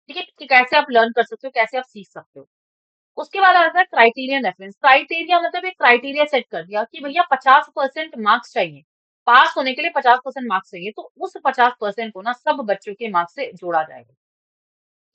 ठीक है? कि कैसे आप लर्न कर सकते हो, कैसे आप सीख सकते हो। उसके बाद आता है क्राइटेरियन रेफरेंस। क्राइटेरिया मतलब एक क्राइटेरिया सेट कर दिया कि भैया 50% मार्क्स चाहिए। पास होने के लिए 50% मार्क्स चाहिए, तो उस 50% को ना सब बच्चों के मार्क्स से जोड़ा जाएगा।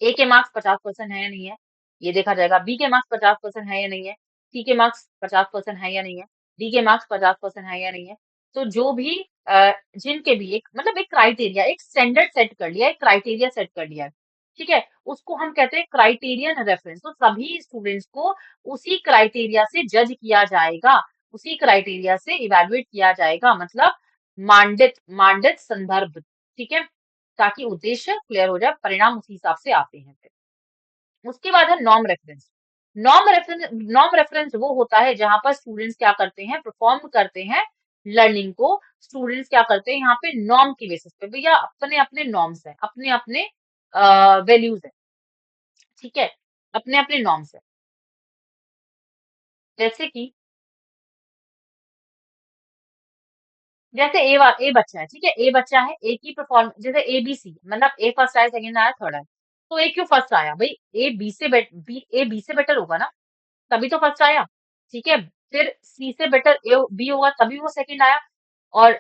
ए के मार्क्स 50% है या नहीं है, ये देखा जाएगा। बी के मार्क्स 50% है या नहीं है, सी के मार्क्स 50% है या नहीं है, डी के मार्क्स 50% है या नहीं है। तो जो भी जिनके भी एक मतलब एक क्राइटेरिया, एक स्टैंडर्ड सेट कर लिया, एक क्राइटेरिया सेट कर लिया है। ठीक है, उसको हम कहते हैं क्राइटेरियन रेफरेंस। तो सभी स्टूडेंट्स को उसी क्राइटेरिया से जज किया जाएगा, उसी क्राइटेरिया से इवेलुएट किया जाएगा, मतलब मानदित मानदित संदर्भ। ठीक है, ताकि उद्देश्य क्लियर हो जाए, परिणाम उसी हिसाब से आते हैं फिर। उसके बाद है नॉर्म रेफरेंस। नॉर्म रेफरेंस वो होता है जहां पर स्टूडेंट्स क्या करते हैं, परफॉर्म करते हैं लर्निंग को। स्टूडेंट्स क्या करते हैं यहाँ पे नॉर्म की बेसिस पे, भैया अपने अपने नॉर्म्स है, अपने अपने वैल्यूज है। ठीक है, अपने अपने नॉर्म्स है। जैसे कि जैसे ए बच्चा है, ठीक है, ए बच्चा है, ए की परफॉर्म जैसे ए बी सी, मतलब ए फर्स्ट आया, सेकंड आया, थर्ड आया, तो ए क्यों फर्स्ट आया भाई? ए बी से बेटर होगा ना, तभी तो फर्स्ट आया। ठीक है, फिर सी से बेटर ए बी होगा तभी वो सेकंड आया, और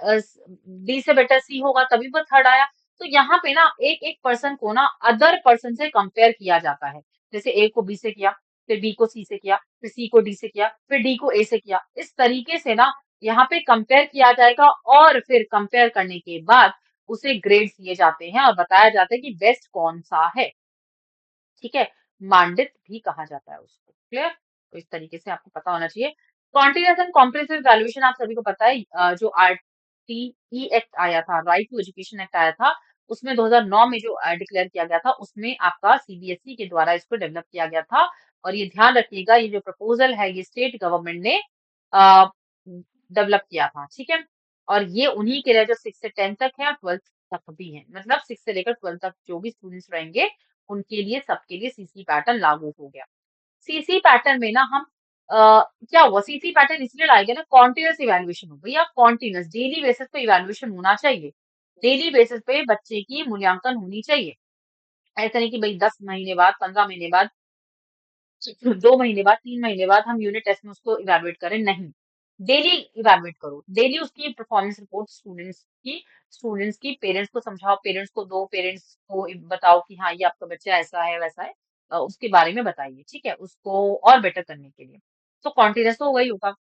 डी से बेटर सी होगा तभी वो थर्ड आया। तो यहाँ पे ना एक एक पर्सन को ना अदर पर्सन से कंपेयर किया जाता है। जैसे ए को बी से किया, फिर बी को सी से किया, फिर सी को डी से किया, फिर डी को ए से किया। इस तरीके से ना यहाँ पे कंपेयर किया जाएगा, और फिर कंपेयर करने के बाद उसे ग्रेड्स दिए जाते हैं और बताया जाता है कि बेस्ट कौन सा है। ठीक है, मांडित भी कहा जाता है उसको। क्लियर? तो इस तरीके से आपको पता होना चाहिए। कॉन्टिन्यूअस एंड कॉम्प्रिहेंसिव इवैल्यूएशन आप सभी को पता है, जो आरटीई एक्ट आया था, राइट टू एजुकेशन एक्ट आया था, उसमें 2009 में जो डिक्लेयर किया गया था, उसमें आपका सीबीएसई के द्वारा इसको डेवलप किया गया था। और ये ध्यान रखिएगा, ये जो प्रपोजल है ये स्टेट गवर्नमेंट ने डेवलप किया था। ठीक है, और ये उन्हीं के लिए जो 6 से 10 तक है और 12th तक भी है, मतलब 6 से लेकर 12 तक जो भी स्टूडेंट्स रहेंगे उनके लिए, सबके लिए सीसी पैटर्न लागू हो गया। सीसी पैटर्न में ना हम क्या हुआ, सीसी पैटर्न इसलिए लाए गए ना, कॉन्टिन्यूअस इवैल्यूएशन हो भैया, कॉन्टिन्यूअस डेली बेसिस पे इवैल्यूएशन होना चाहिए। डेली बेसिस पे बच्चे की मूल्यांकन होनी चाहिए। ऐसा नहीं कि भाई 10 महीने बाद, 15 महीने बाद, 2 महीने बाद, 3 महीने बाद हम यूनिट टेस्ट में उसको इवैल्यूएट करें, नहीं। डेली इवैल्यूएट करो, डेली उसकी परफॉर्मेंस रिपोर्ट स्टूडेंट्स की पेरेंट्स को समझाओ, पेरेंट्स को दो, पेरेंट्स को बताओ कि हाँ ये आपका बच्चा ऐसा है वैसा है, उसके बारे में बताइए, ठीक है, उसको और बेटर करने के लिए। तो कॉन्टिन्यूस तो वही होगा।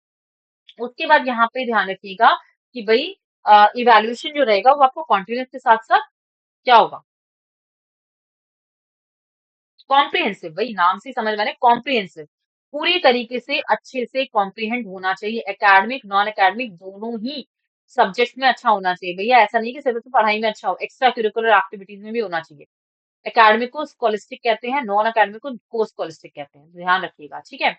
उसके बाद यहाँ पे ध्यान रखिएगा कि भाई इवैल्यूएशन जो रहेगा वो आपको कॉन्टिन्यूस के साथ साथ क्या होगा, कॉम्प्रिहेंसिव, वही नाम से समझ मैंने, कॉम्प्रिहेंसिव, पूरी तरीके से अच्छे से कॉम्प्रिहेंड होना चाहिए, एकेडमिक नॉन एकेडमिक दोनों ही सब्जेक्ट में अच्छा होना चाहिए भैया, ऐसा नहीं कि सिर्फ पढ़ाई में अच्छा हो, एक्स्ट्रा करिकुलर एक्टिविटीज में भी होना चाहिए। एकेडमिक को स्कॉलिस्टिक कहते हैं, नॉन एकेडमिक को को स्कॉलिस्टिक कहते हैं, ध्यान रखिएगा, ठीक है।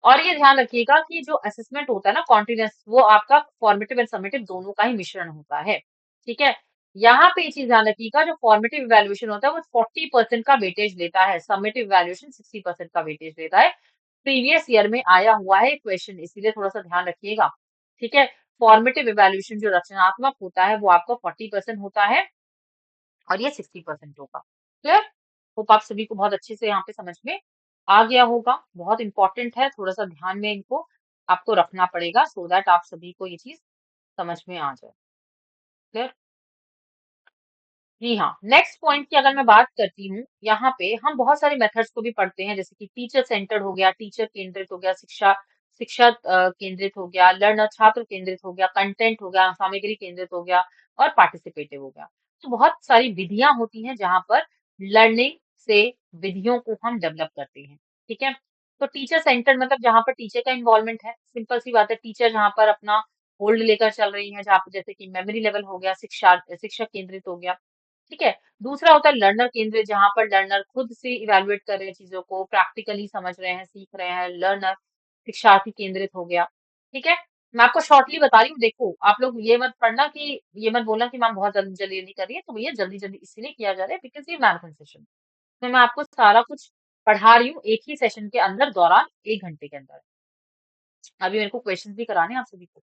और ये ध्यान रखिएगा कि जो असेसमेंट होता है ना कॉन्टिन्यूस, वो आपका फॉर्मेटिव एंड समेटिव दोनों का ही मिश्रण होता है, ठीक है। यहाँ पे ये चीज ध्यान रखिएगा, जो फॉर्मेटिव इवैल्यूएशन होता है वो 40% का वेटेज लेता है, समेटिव इवैल्यूएशन 60% का वेटेज लेता है। प्रीवियस ईयर में आया हुआ है क्वेश्चन, इसीलिए थोड़ा सा ध्यान रखिएगा, ठीक है। फॉर्मेटिव इवैल्यूएशन जो रचनात्मक होता है वो आपका 40% होता है और ये 60% होगा। क्लियर? होप आप सभी को बहुत अच्छे से यहाँ पे समझ में आ गया होगा। बहुत इंपॉर्टेंट है, थोड़ा सा ध्यान में इनको आपको रखना पड़ेगा सो दैट आप सभी को ये चीज समझ में आ जाए। क्लियर? जी हाँ, नेक्स्ट पॉइंट की अगर मैं बात करती हूँ, यहाँ पे हम बहुत सारे मेथड्स को भी पढ़ते हैं, जैसे कि टीचर सेंटर्ड हो गया, टीचर केंद्रित हो गया, शिक्षा शिक्षा केंद्रित हो गया, लर्नर छात्र केंद्रित हो गया, कंटेंट हो गया, सामग्री केंद्रित हो गया और पार्टिसिपेटिव हो गया। तो बहुत सारी विधियां होती हैं जहाँ पर लर्निंग से विधियों को हम डेवलप करते हैं, ठीक है। तो टीचर सेंटर्ड मतलब जहाँ पर टीचर का इन्वॉल्वमेंट है, सिंपल सी बात है, टीचर जहाँ पर अपना होल्ड लेकर चल रही है, जहाँ पर जैसे कि मेमोरी लेवल हो गया, शिक्षा केंद्रित हो गया, ठीक है। दूसरा होता है लर्नर केंद्रित, जहाँ पर लर्नर खुद से इवैल्यूएट कर रहे हैं चीजों को, प्रैक्टिकली समझ रहे हैं, सीख रहे हैं, लर्नर शिक्षार्थी केंद्रित हो गया, ठीक है। मैं आपको शॉर्टली बता रही हूँ, देखो आप लोग ये मत पढ़ना कि ये मत बोलना कि मैम बहुत जल्दी जल्दी जल्दी कर रही है, तो भैया जल्दी जल्दी इसलिए किया जा रहा है बिकॉज ये मैराथन सेशन, तो मैं आपको सारा कुछ पढ़ा रही हूँ एक ही सेशन के अंदर, दौरान 1 घंटे के अंदर। अभी मेरे को क्वेश्चन भी कराने हैं आप सभी को।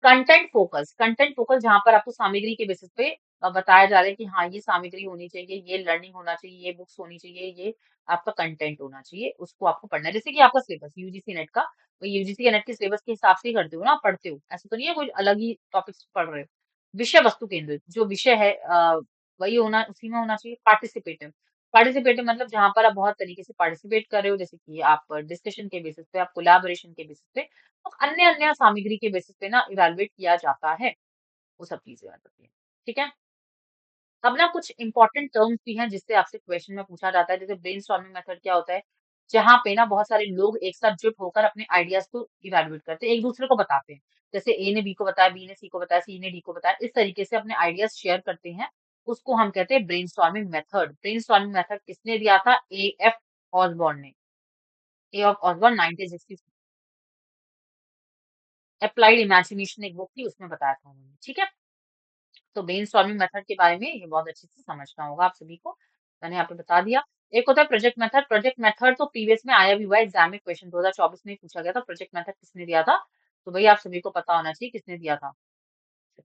कंटेंट फोकस जहां पर आपको सामग्री के बेसिस पे बताया जा रहा है कि हाँ ये सामग्री होनी चाहिए, ये लर्निंग होना चाहिए, ये बुक्स होनी चाहिए, ये आपका कंटेंट होना चाहिए, उसको आपको पढ़ना है। जैसे कि आपका सिलेबस यूजीसी नेट का, तो यूजीसी नेट के सिलेबस के हिसाब से ही करते हो ना, पढ़ते हो, ऐसा तो नहीं है कोई अलग ही टॉपिक्स पढ़ रहे हो। विषय वस्तु केंद्रित जो विषय है वही होना, उसी में होना चाहिए। पार्टिसिपेटिव, पार्टिसिपेटिव मतलब जहां पर आप बहुत तरीके से पार्टिसिपेट कर रहे हो, जैसे कि आप डिस्कशन के बेसिस पे, आप कोलैबोरेशन के बेसिस पे, तो अन्य अन्य सामग्री के बेसिस पे ना इवैल्यूएट किया जाता है, वो सब चीजें आ जाती हैं, ठीक है। अब ना कुछ इंपॉर्टेंट टर्म्स भी हैं जिससे आपसे क्वेश्चन में पूछा जाता है, जैसे ब्रेनस्टॉर्मिंग मेथड क्या होता है, जहाँ पे ना बहुत सारे लोग एक साथ जुट होकर अपने आइडियाज को इवैल्यूएट करते हैं, एक दूसरे को बताते हैं, जैसे ए ने बी को बताया, बी ने सी को बताया, सी ने डी को बताया, इस तरीके से अपने आइडियाज शेयर करते हैं, उसको हम कहते हैं ब्रेनस्टॉर्मिंग मेथड। ब्रेनस्टॉर्मिंग मेथड किसने दिया था? ए एफ ऑसबॉर्न ने, ए ऑफ ऑसबॉर्न 1960, अप्लाइड इमेजिनेशन एक बुक थी उसमें बताया था उन्होंने, ठीक है। तो ब्रेनस्टॉर्मिंग मेथड के बारे में ये बहुत अच्छे से समझना होगा आप सभी को, मैंने यहाँ पे बता दिया। एक होता है प्रोजेक्ट मेथड, प्रोजेक्ट मेथड तो प्रीवियस में आया भी हुआ है, एग्जाम में क्वेश्चन 2024 में ही पूछा गया था, प्रोजेक्ट मेथड किसने दिया था, तो भाई आप सभी को पता होना चाहिए किसने दिया था।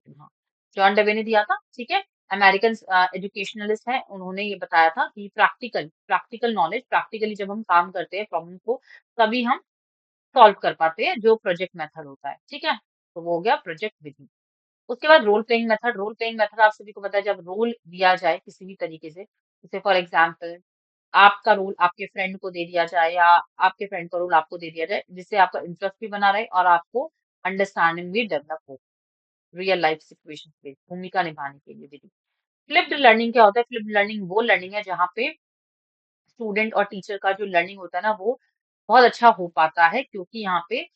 हाँ, जॉन डेवे ने दिया था, ठीक है। अमेरिकन एजुकेशनलिस्ट है, उन्होंने ये बताया था कि प्रैक्टिकल प्रैक्टिकल नॉलेज, प्रैक्टिकली जब हम काम करते हैं प्रॉब्लम को, तभी हम सॉल्व कर पाते हैं, जो प्रोजेक्ट मेथड होता है, ठीक है। तो वो हो गया प्रोजेक्ट विधि। उसके बाद role playing method, role playing method आप सभी को पता है, जब रोल दिया जाए किसी भी तरीके से, जैसे फॉर एग्जाम्पल आपका रोल आपके फ्रेंड को दे दिया जाए, या आपके फ्रेंड का रोल आपको दे दिया जाए, जिससे आपका इंटरेस्ट भी बना रहे और आपको अंडरस्टैंडिंग भी डेवलप हो रियल लाइफ सिचुएशन पे भूमिका निभाने के लिए विधि। फ्लिप्ड लर्निंग क्या होता है? फ्लिप्ड लर्निंग वो लर्निंग है जहाँ पे स्टूडेंट और टीचर का जो लर्निंग होता है ना, वो बहुत अच्छा हो पाता है, क्योंकि यहाँ पे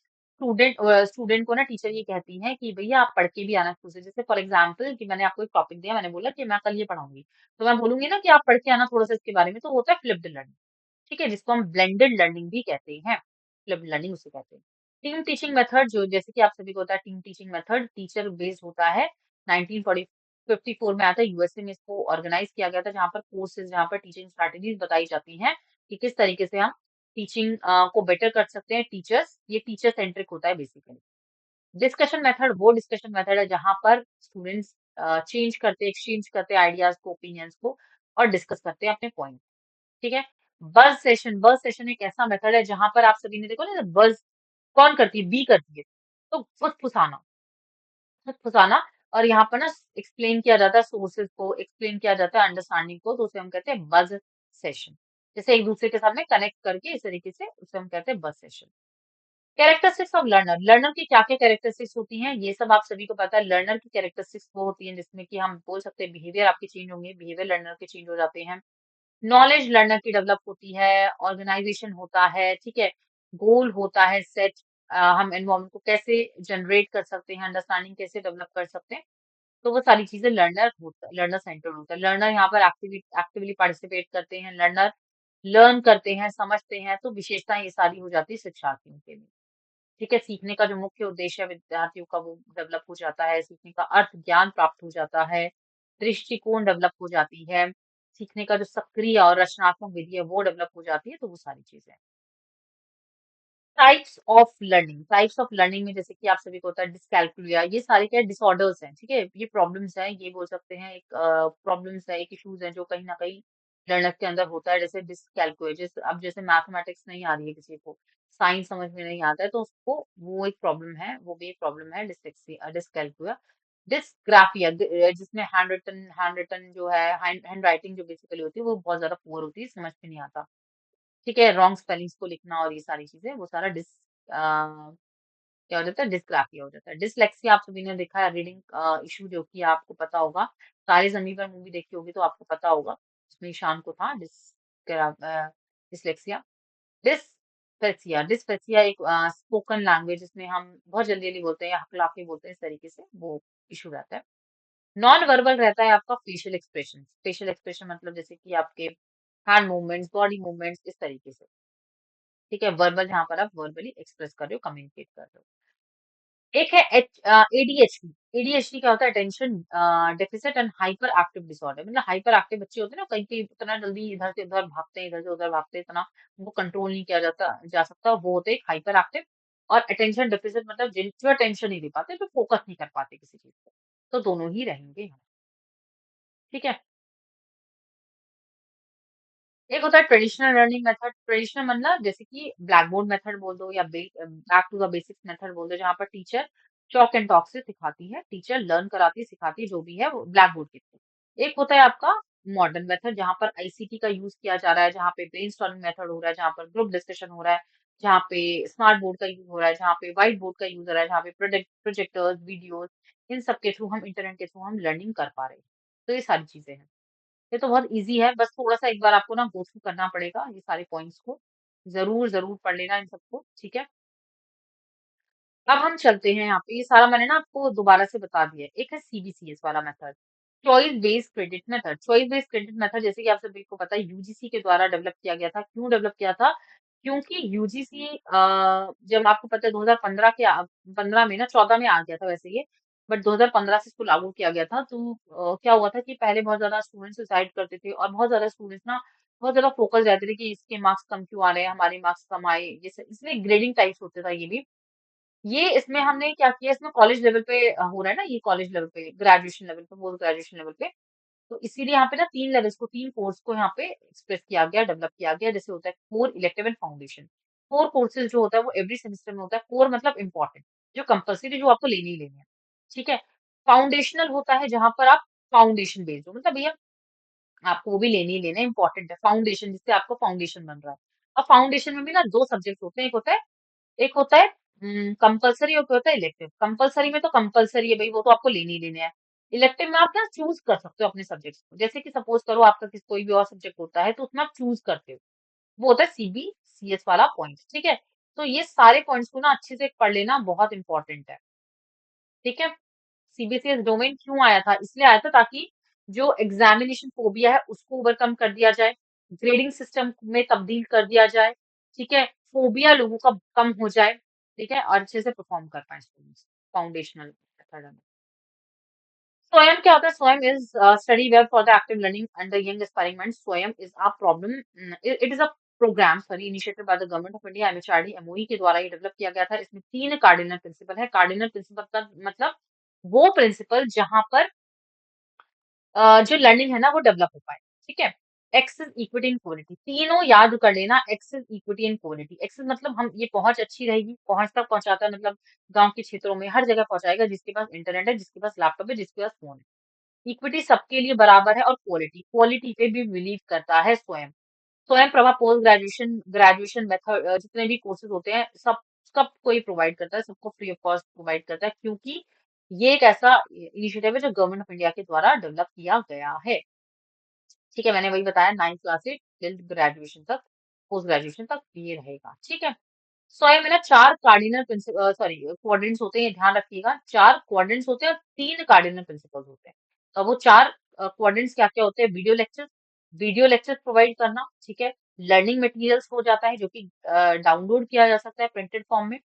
स्टूडेंट को ना टीचर ये कहती है कि भैया आप पढ़ के भी आना स्कूल से। जैसे फॉर एग्जाम्पल कि मैंने आपको एक टॉपिक दिया, मैंने बोला कि मैं कल ये पढ़ाऊंगी, तो मैं बोलूंगी ना कि आप पढ़ के आना थोड़ा सा इसके बारे में, तो वो होता है फ्लिप्ड लर्निंग, ठीक है, जिसको हम ब्लेंडेड लर्निंग भी कहते हैं, फ्लिप्ड लर्निंग उसे कहते हैं। टीम टीचिंग मेथड, जो जैसे कि आप सभी को होता है, team teaching method teacher based होता है, 1954 में आया था, यूएसए में इसको ऑर्गेनाइज किया गया था, जहाँ पर कोर्सेज, जहाँ पर टीचिंग स्ट्रेटेजीज बताई जाती हैं कि किस तरीके से हम टीचिंग को बेटर कर सकते हैं। टीचर्स, ये टीचर सेंट्रिक होता है बेसिकली। डिस्कशन मेथड वो डिस्कशन मेथड है जहां पर स्टूडेंट्स चेंज करते, एक्सचेंज करते आइडियाज को, ओपिनियंस को, और डिस्कस करते हैं अपने पॉइंट, ठीक है। बज सेशन एक ऐसा मेथड है जहां पर आप सभी ने देखो ना, बज कौन करती है? बी करती है, तो फुसफुसाना, फुसफुसाना। और यहाँ पर ना एक्सप्लेन किया जाता है सोर्सेज को, एक्सप्लेन किया जाता है अंडरस्टैंडिंग को, तो उसे हम कहते हैं बज़ सेशन। जैसे एक दूसरे के साथ में कनेक्ट करके इस तरीके से उसे हम कहते हैं buzz session. Characteristics of learner, learner की क्या-क्या कैरेक्टरिस्टिक्स होती हैं, ये सब आप सभी को पता है। लर्नर की कैरेक्टरिस्टिक्स वो होती हैं जिसमें कि हम बोल सकते हैं बिहेवियर आपके चेंज होंगे, बिहेवियर लर्नर के चेंज हो जाते हैं। नॉलेज लर्नर की डेवलप होती है, ऑर्गेनाइजेशन होता है, ठीक है? गोल होता है सेट, हम एनवायरनमेंट को कैसे जनरेट कर सकते हैं, अंडरस्टैंडिंग कैसे डेवलप कर सकते हैं, तो वो सारी चीज़ें लर्नर सेंटर्ड होता है। लर्नर यहाँ पर एक्टिवली पार्टिसिपेट करते हैं, लर्नर लर्न करते हैं, समझते हैं, तो विशेषताएँ ये सारी हो जाती है शिक्षार्थियों के लिए। ठीक है? सीखने का जो मुख्य उद्देश्य है विद्यार्थियों का वो डेवलप हो जाता है, सीखने का अर्थ ज्ञान प्राप्त हो जाता है, दृष्टिकोण डेवलप हो जाती है, सीखने का जो सक्रिय और रचनात्मक विधि है वो डेवलप हो जाती है, तो वो सारी चीज़ें। टाइप्स ऑफ लर्निंग में जैसे कि आप सभी को होता है डिसकैल्कुलिया, ये सारे क्या डिसऑर्डर्स हैं, ठीक है? ये प्रॉब्लम्स हैं, ये बोल सकते हैं एक प्रॉब्लम्स है, एक इश्यूज़ हैं जो कहीं न कहीं लर्नर के अंदर होता है, जैसे डिसकैल्कुलिया, जैसे अब जैसे मैथमेटिक्स नहीं आ रही है किसी को, साइंस समझ में नहीं आता है, तो उसको वो एक प्रॉब्लम है, वो भी एक प्रॉब्लम है डिसकैल्कुलिया। डिसग्राफिया जिसमें हैंड रिटन जो है, हैंड राइटिंग जो बेसिकली होती है, वो बहुत ज़्यादा पुअर होती है, समझ में नहीं आता। ठीक है? रॉन्ग स्पेलिंग्स को लिखना और ये सारी चीज़ें, वो सारा क्या हो जाता है डिस्ग्राफिया हो जाता है। डिसलेक्सिया आप सभी ने देखा है, रीडिंग इश्यू जो कि आपको पता होगा। तारे ज़मीन पर मूवी देखी होगी तो आपको पता होगा। उसमें ईशान को था डिसलेक्सिया। डिस्पेप्सिया एक स्पोकन लैंग्वेज जिसमें हम बहुत जल्दी-जल्दी बोलते हैं या हकला के बोलते हैं, इस तरीके से वो इश्यू रहता है। नॉन वर्बल रहता है आपका फेशियल एक्सप्रेशन। फेशियल एक्सप्रेशन मतलब जैसे कि आपके हैंड मूवमेंट्स, बॉडी मूवमेंट्स, इस तरीके से। ठीक है? वर्बल जहाँ पर आप वर्बली एक्सप्रेस कर रहे हो, कम्युनिकेट कर रहे हो। एक है एडीएचडी। एडीएचडी क्या होता है? Attention deficit and hyper active disorder. मतलब हाइपर एक्टिव बच्चे होते हैं ना, कहीं-कहीं इतना जल्दी इधर से उधर भागते हैं, इधर से उधर भागते हैं, इतना उनको कंट्रोल नहीं किया जा सकता, वो होते हैं हाइपर एक्टिव। और अटेंशन डेफिसिट मतलब जो अटेंशन नहीं दे पाते, जो फोकस नहीं कर पाते किसी चीज़ पे। तो दोनों ही रहेंगे यहाँ, ठीक है? एक होता है ट्रेडिशनल लर्निंग मेथड। ट्रेडिशनल मतलब जैसे कि ब्लैक बोर्ड मेथड बोल दो या back to the basics method बोल दो, जहाँ पर टीचर चॉक एंड टॉक से सिखाती है, टीचर लर्न कराती है, सिखाती है, जो भी है वो ब्लैक बोर्ड के थ्रू। एक होता है आपका मॉडर्न मेथड, जहाँ पर आईसीटी का यूज किया जा रहा है, जहाँ पे ब्रेनस्टॉर्मिंग मेथड हो रहा है, जहाँ पर ग्रुप डिस्कशन हो रहा है, जहाँ पे स्मार्ट बोर्ड का यूज हो रहा है, जहाँ पे व्हाइट बोर्ड का यूज हो रहा है, जहाँ पे प्रोजेक्टर्स, वीडियोस, इन सब के थ्रू हम इंटरनेट के थ्रू हम लर्निंग कर पा रहे हैं। तो ये सारी चीजें हैं। ये तो बहुत ईज़ी है, बस थोड़ा-सा एक बार आपको ना गो थ्रू करना पड़ेगा ये सारे पॉइंट्स को। ज़रूर पढ़ लेना इन सबको, ठीक है? अब हम चलते हैं यहाँ पे, ये सारा मैंने ना आपको दोबारा से बता दिया है। एक है सीबीसीएस वाला method, choice based credit method. Choice based credit method जैसे कि आप सभी को पता है यूजीसी के द्वारा डेवलप किया गया था। क्यों डेवलप किया था? क्योंकि यूजीसी जब आपको पता है 2015 15 में ना 14 में आ गया था वैसे ये, बट 2015 से इसको लागू किया गया था। तो क्या हुआ था कि पहले बहुत ज़्यादा स्टूडेंट्स सुसाइड करते थे और बहुत ज़्यादा स्टूडेंट्स ना बहुत ज़्यादा फोकस रहते थे कि इसके मार्क्स कम क्यों आ रहे हैं, हमारे मार्क्स कम आए। ये इसमें ग्रेडिंग टाइप्स होता था ये भी। ये इसमें हमने क्या किया, इसमें कॉलेज लेवल पे हो रहा है ना, ये कॉलेज लेवल पे, ग्रेजुएशन लेवल पे, पोस्ट ग्रेजुएशन लेवल पे। तो इसीलिए यहाँ पे ना 3 लेवल्स को, 3 कोर्स को यहाँ पे एक्सप्रेस किया गया, डेवलप किया गया। जैसे होता है core, elective and foundation. Core courses जो होता है वो एवरी सेमेस्टर में होता है। कोर मतलब इम्पोर्टेंट, जो कंपल्सरी, जो आपको लेने ही लेने हैं। ठीक है? फाउंडेशनल होता है जहाँ पर आप फाउंडेशन बेस्ड हो, मतलब भैया आपको वो भी लेने ही लेने इंपॉर्टेंट है। फाउंडेशन जिससे आपका फाउंडेशन बन रहा है। अब फाउंडेशन में भी ना 2 सब्जेक्ट होते हैं, एक होता है कंपल्सरी और एक होता है इलेक्टिव। कंपल्सरी में तो कंपल्सरी है भई, वो तो आपको लेने ही लेने हैं। इलेक्टिव में आप ना चूज़ कर सकते हो अपने सब्जेक्ट्स को। जैसे कि सपोज़ करो आपका कोई भी और सब्जेक्ट होता है, तो उसमें आप चूज़ करते हो। वो होता है सीबीसीएस वाला पॉइंट, ठीक है? तो ये सारे पॉइंट्स को ना अच्छे से पढ़ लेना बहुत इम्पोर्टेंट है, ठीक है? सीबीसीएस डोमेन क्यों आया था? इसलिए आया था ताकि जो एग्ज़ामिनेशन फ़ोबिया है उसको ओवरकम कर दिया जाए, ग्रेडिंग सिस्टम में तब्दील कर दिया जाए, ठीक है? फ़ोबिया लोगों का कम हो जाए, ठीक है? और अच्छे से परफ़ॉर्म कर पाएँ स्टूडेंट्स, फाउंडेशनल मेथड में। स्वयं क्या होता है? Swayam is study web for the active learning under young aspiring minds. Swayam is a problem it is a programme sorry initiated by the government of India, MHRD, MOE के द्वारा ये डेवलप किया गया था। इसमें 3 कार्डिनल प्रिंसिपल है। कार्डिनल प्रिंसिपल का मतलब वो प्रिंसिपल जहाँ पर जो लर्निंग है ना वो डेवलप हो पाए, ठीक है? एक्सेस, इक्विटी एंड क्वालिटी, तीनों याद कर लेना। Access, equity and quality. Access मतलब हम ये पहुंच अच्छी रहेगी, पहुंच तक पहुंचाता है, मतलब गांव के क्षेत्रों में हर जगह पहुंचाएगा, जिसके पास इंटरनेट है, जिसके पास लैपटॉप है, जिसके पास फोन है। इक्विटी सबके लिए बराबर है, और क्वालिटी, क्वालिटी पे भी बिलीव करता है स्वयं। स्वयं Prabha post graduation, graduation method, जितने भी कोर्सेज होते हैं सब सब कोई प्रोवाइड करता है, सबको फ्री ऑफ कॉस्ट प्रोवाइड करता है, क्योंकि ये एक ऐसा इनिशिएटिव है जो गवर्नमेंट ऑफ इंडिया के द्वारा डेवलप किया गया है। ठीक है, मैंने वही बताया, 9th क्लास से टिल ग्रेजुएशन तक, पोस्ट ग्रेजुएशन तक ये रहेगा। ठीक है, स्वयं में ना 4 कार्डिनल सॉरी क्वाड्रेंट्स होते हैं, ये ध्यान रखिएगा। 4 क्वाड्रेंट्स होते हैं और 3 कार्डिनल प्रिंसिपल्स होते हैं। तो वो 4 क्वाड्रेंट्स क्या-क्या होते हैं? वीडियो लेक्चर्स प्रोवाइड करना, ठीक है? लर्निंग मटेरियल्स हो जाता है, जो कि डाउनलोड किया जा सकता है प्रिंटेड फॉर्म में।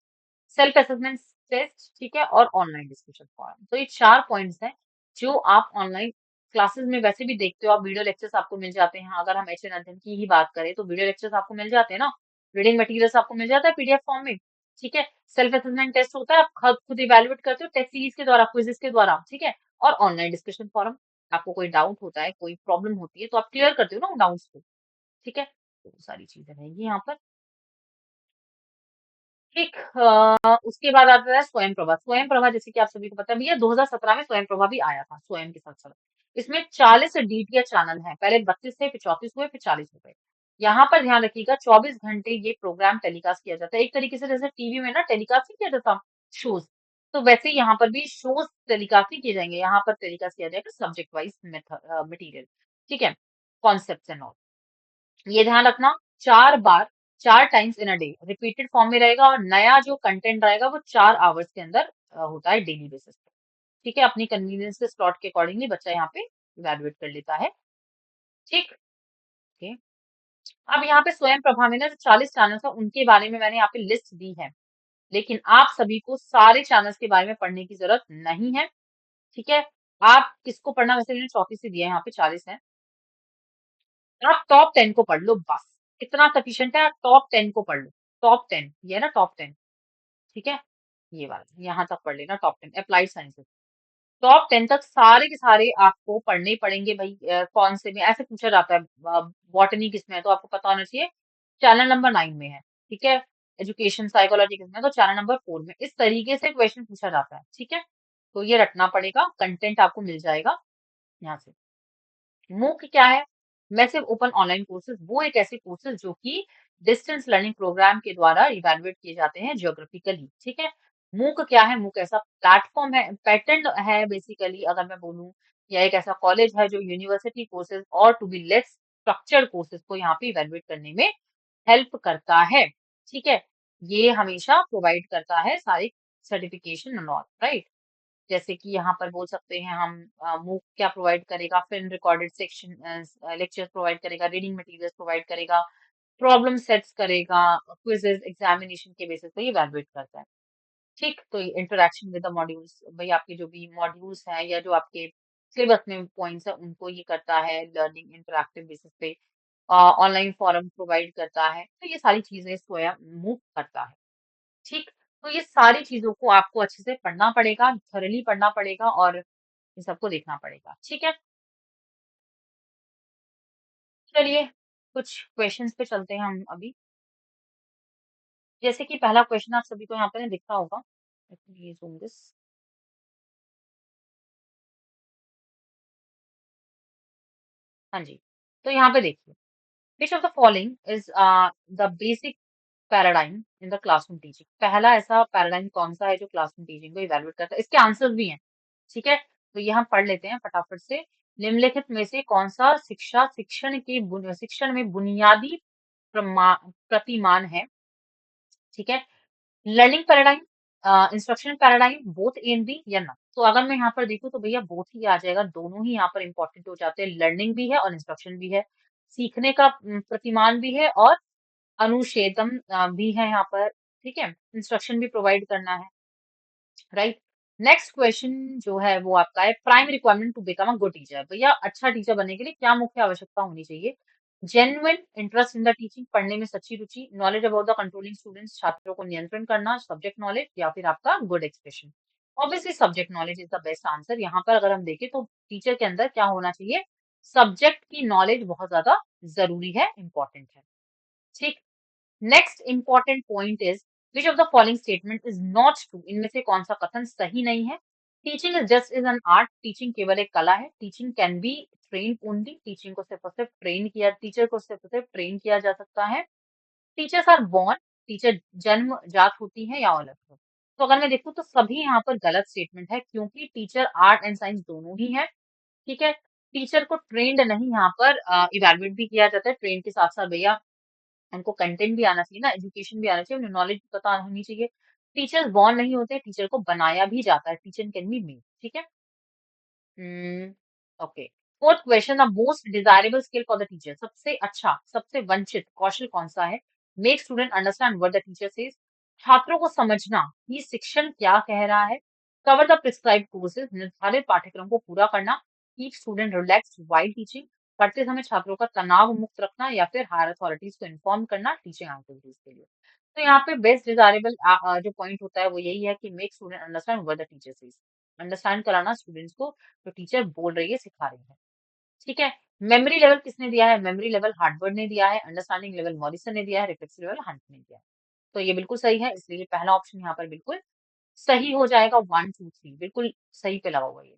सेल्फ असेसमेंट टेस्ट, ठीक है? और ऑनलाइन डिस्कशन फोरम। तो ये 4 पॉइंट्स हैं जो आप ऑनलाइन क्लासेस में वैसे भी देखते हो। आप वीडियो लेक्चर्स आपको मिल जाते हैं। अगर हम एचएन अध्ययन की ही बात करें तो वीडियो लेक्चर्स आपको मिल जाते हैं ना, रीडिंग मटेरियल्स आपको मिल जाता है पीडीएफ फॉर्म में। ठीक है, सेल्फ असेसमेंट टेस्ट होता है, आप खुद खुद इवेलुएट करते हो टेस्ट सीरीज के द्वारा, क्विजेस के द्वारा। ठीक है, और ऑनलाइन डिस्कशन फोरम, आपको कोई डाउट होता है, कोई प्रॉब्लम होती है, तो आप क्लियर करते हो ना डाउट्स को। ठीक है, तो वो सारी चीजें रहेंगी यहाँ पर। ठीक, उसके बाद आता है स्वयं प्रभा। स्वयं प्रभा जैसे कि आप सभी को पता है भैया, 2017 में स्वयं प्रभा भी आया था स्वयं के साथ साथ। इसमें 40 डीटीएच चैनल हैं, पहले 32 थे, फिर 34 हुए, फिर 40 हो गए। यहाँ पर ध्यान रखिएगा, 24 घंटे ये प्रोग्राम टेलीकास्ट किया जाता है, एक तरीके से जैसे टीवी में ना टेलीकास्ट नहीं किया जाता शोज, तो वैसे ही यहाँ पर भी शोज टेलीकास्ट नहीं किए जाएंगे, यहाँ पर टेलीकास्ट किया जाएगा सब्जेक्ट वाइज मटेरियल। ठीक है, कॉन्सेप्ट एंड ऑल, ये ध्यान रखना। 4 बार, 4 times in a day repeated form में रहेगा, और नया जो कंटेंट रहेगा वो 4 आवर्स के अंदर होता है डेली बेसिस पे। ठीक है, अपनी कन्वीनियंस के स्लॉट के अकॉर्डिंगली बच्चा यहाँ पे इवेलुएट कर लेता है। ठीक, ओके। अब यहाँ पे स्वयं प्रभा में ना जो 40 चैनल्स है उनके बारे में मैंने यहाँ पे लिस्ट दी है, लेकिन आप सभी को सारे चैनल्स के बारे में पढ़ने की जरूरत नहीं है। ठीक है, आप किसको पढ़ना, वैसे मैंने 34 से दिया है, यहाँ पे 40 है। आप टॉप 10 को पढ़ लो बस, इतना सफिशिएंट है। आप टॉप 10 को पढ़ लो, टॉप 10, ये है ना टॉप 10। ठीक है, ये वाला यहाँ तक पढ़ लेना, टॉप 10 अप्लाइड साइंसेस। टॉप 10 तक सारे के सारे आपको पढ़ने ही पड़ेंगे भाई। कौन से में ऐसे पूछा जाता है, बॉटनी किसमें है, तो आपको पता होना चाहिए चैनल नंबर 9 में है। ठीक है, एजुकेशन साइकोलॉजी किसमें है, तो चैनल नंबर 4 में। इस तरीके से क्वेश्चन पूछा जाता है। ठीक है, तो ये रटना पड़ेगा, कंटेंट आपको मिल जाएगा यहाँ से। मूक क्या है? मैसिव ओपन ऑनलाइन कोर्सेज, वो एक ऐसे कोर्सेज जो कि डिस्टेंस लर्निंग प्रोग्राम के द्वारा इवैल्यूएट किए जाते हैं ज्योग्राफिकली। ठीक है, मूक क्या है? मूक ऐसा प्लेटफॉर्म है, पैटर्न है बेसिकली, अगर मैं बोलूं, या एक ऐसा कॉलेज है जो यूनिवर्सिटी कोर्सेज और to be less structured courses को यहाँ पे इवैल्यूएट करने में हेल्प करता है। ठीक है, ये हमेशा प्रोवाइड करता है सारी सर्टिफिकेशन एंड ऑल, राइट? जैसे कि यहाँ पर बोल सकते हैं हम, मूक क्या प्रोवाइड करेगा? Film recorded section lectures provide करेगा, रीडिंग मटेरियल्स प्रोवाइड करेगा, प्रॉब्लम सेट्स करेगा, क्विजेस एग्जामिनेशन के बेसिस पे इवैल्यूएट करता है। ठीक, तो इंटरेक्शन विद द मॉड्यूल्स, भाई आपके जो भी मॉड्यूल्स हैं या जो आपके सिलेबस में पॉइंट्स है उनको ये करता है लर्निंग इंटरैक्टिव बेसिस पे। ऑनलाइन फोरम प्रोवाइड करता है, तो ये सारी चीजें स्वयं मूक करता है। ठीक, तो ये सारी चीजों को आपको अच्छे से पढ़ना पड़ेगा, थॉरली पढ़ना पड़ेगा, और इन सबको देखना पड़ेगा। ठीक है, चलिए कुछ क्वेश्चंस पे चलते हैं हम अभी। जैसे कि पहला क्वेश्चन आप सभी को यहाँ पे ना दिखता होगा, Let me zoom this। हाँ जी, तो यहाँ पे देखिए, विच of the following is the basic paradigm in the classroom teaching. पहला ऐसा पैराडाइम कौन सा है जो क्लासरूम टीचिंग को इवेलुएट करता है? इसके आंसर्स भी हैं। ठीक है, तो ये हम पढ़ लेते हैं फटाफट से। निम्नलिखित में से कौन सा शिक्षण में बुनियादी प्रतिमान है? ठीक है, learning paradigm, instruction paradigm, both A and B, या ना? तो अगर मैं यहाँ पर देखूँ तो भैया बोथ ही आ जाएगा, दोनों ही यहाँ पर इंपॉर्टेंट हो जाते हैं। लर्निंग भी है और इंस्ट्रक्शन भी है, सीखने का प्रतिमान भी है, और अनुच्छेदम भी है यहाँ पर। ठीक है, इंस्ट्रक्शन भी प्रोवाइड करना है, राइट? नेक्स्ट क्वेश्चन जो है वो आपका है, prime requirement to become a good teacher. भैया अच्छा टीचर बनने के लिए क्या मुख्य आवश्यकता होनी चाहिए? Genuine interest in the teaching, पढ़ने में सच्ची रुचि, knowledge about the controlling students, छात्रों को नियंत्रण करना, सब्जेक्ट नॉलेज, या फिर आपका good expression. Obviously subject knowledge is the best answer. यहाँ पर अगर हम देखें तो टीचर के अंदर क्या होना चाहिए? सब्जेक्ट की नॉलेज बहुत ज्यादा जरूरी है, इंपॉर्टेंट है। ठीक। Next important point is which of the following statement is not true, इनमें से कौन सा कथन सही नहीं है। Teaching is just is an art, teaching केवल एक कला है। Teaching can be train only, teaching को सिर्फ और सिर्फ ट्रेन किया, टीचर को सिर्फ और सिर्फ ट्रेन किया जा सकता है। टीचर्स आर बोर्न, टीचर जन्म जात होती है या अलग हो। तो अगर मैं देखूं तो सभी यहाँ पर गलत स्टेटमेंट है, क्योंकि टीचर आर्ट एंड साइंस दोनों ही है। ठीक है। टीचर को ट्रेंड नहीं यहाँ पर इवेलुएट भी किया जाता है, ट्रेन के साथ साथ भैया उनको कंटेंट भी आना चाहिए ना, एजुकेशन भी आना चाहिए, उन्हें नॉलेज भी पता होनी चाहिए। टीचर्स बॉर्न नहीं होते, टीचर को बनाया भी जाता है, टीचर कैन बी मेड। ठीक है। Okay. Fourth question, the most desirable skill for the teacher, सबसे अच्छा, सबसे वंचित कौशल कौन सा है। Make student understand what the teacher says, छात्रों को समझना कि शिक्षण क्या कह रहा है। कवर द प्रिस्क्राइब्ड कोर्सेज, निर्धारित पाठ्यक्रम को पूरा करना। Keep student relax while teaching, पढ़ते समय छात्रों का तनाव मुक्त रखना, या फिर हायर अथॉरिटीज को इन्फॉर्म करना टीचिंग एक्टिविटीज के लिए। तो यहाँ पे बेस्ट डिजायरेबल जो पॉइंट होता है वो यही है कि make student understand what the teacher says, understand कराना स्टूडेंट्स को जो टीचर बोल रही है, सिखा रही है। ठीक है। मेमोरी लेवल किसने दिया है, मेमोरी लेवल हार्वर्ड ने दिया है, अंडरस्टैंडिंग लेवल मॉरिसन ने दिया है, रिफ्लेक्सिव लेवल हंट ने दिया है। तो ये बिल्कुल सही है, इसलिए पहला ऑप्शन यहाँ पर बिल्कुल सही हो जाएगा, 1 2 3 बिल्कुल सही पे लगा हुआ है ये।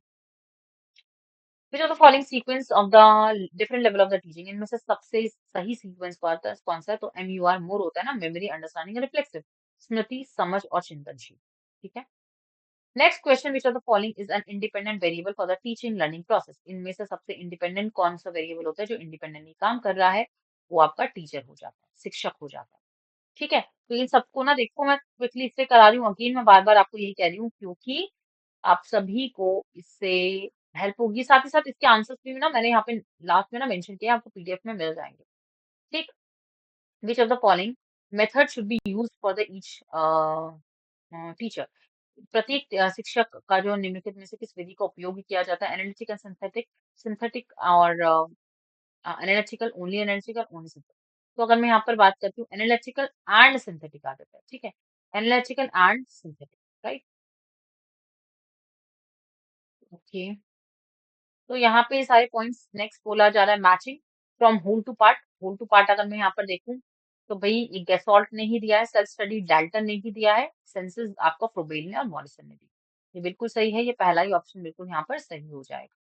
विच of the following sequence of the different level of the teaching, इनमें से सबसे सही सीक्वेंस कौन सा है। तो MUR मोर होता है ना, मेमोरी, अंडरस्टैंडिंग, रिफ्लेक्सिव, स्मृति, समझ और चिंतनशील। ठीक है। Next question, which of the following is an independent variable for the teaching learning process, इनमें से सबसे इंडिपेंडेंट कौन सा वेरिएबल होता है जो इंडिपेंडेंटली काम कर रहा है। वो आपका टीचर हो जाता है, शिक्षक हो जाता है। ठीक है। तो इन सबको ना देखो, मैं क्विकली इससे करा रही हूँ, अगेन मैं बार बार आपको यही कह रही हूँ, क्योंकि आप सभी को इससे हेल्प होगी। साथ ही साथ इसके आंसर्स भी ना मैंने यहाँ पे लास्ट में ना मेंशन किया, आपको PDF में मिल जाएंगे। ठीक। विच of the following method should be used for the each teacher, प्रत्येक शिक्षक का जो निम्नलिखित में से किस विधि का उपयोग किया जाता है। एनालिटिकल, सिंथेटिक, सिंथेटिक और analytical, only analytical, only synthetic. तो अगर मैं यहाँ पर बात करती हूँ, एनालिटिकल एंड सिंथेटिक आ जाता है। ठीक है। Analytical and synthetic, right. Okay. तो यहाँ पे सारे पॉइंट्स नेक्स्ट बोला जा रहा है, matching from whole to part. Whole to part अगर मैं यहाँ पर देखूं तो भाई ये गैसोल्ट ने ही दिया है, सेल्फ स्टडी डाल्टन ने ही दिया है, सेंसेस आपका फ्रोबेल ने और मॉरिसन ने दिया। ये बिल्कुल सही है, ये पहला ही ऑप्शन बिल्कुल यहाँ पर सही हो जाएगा।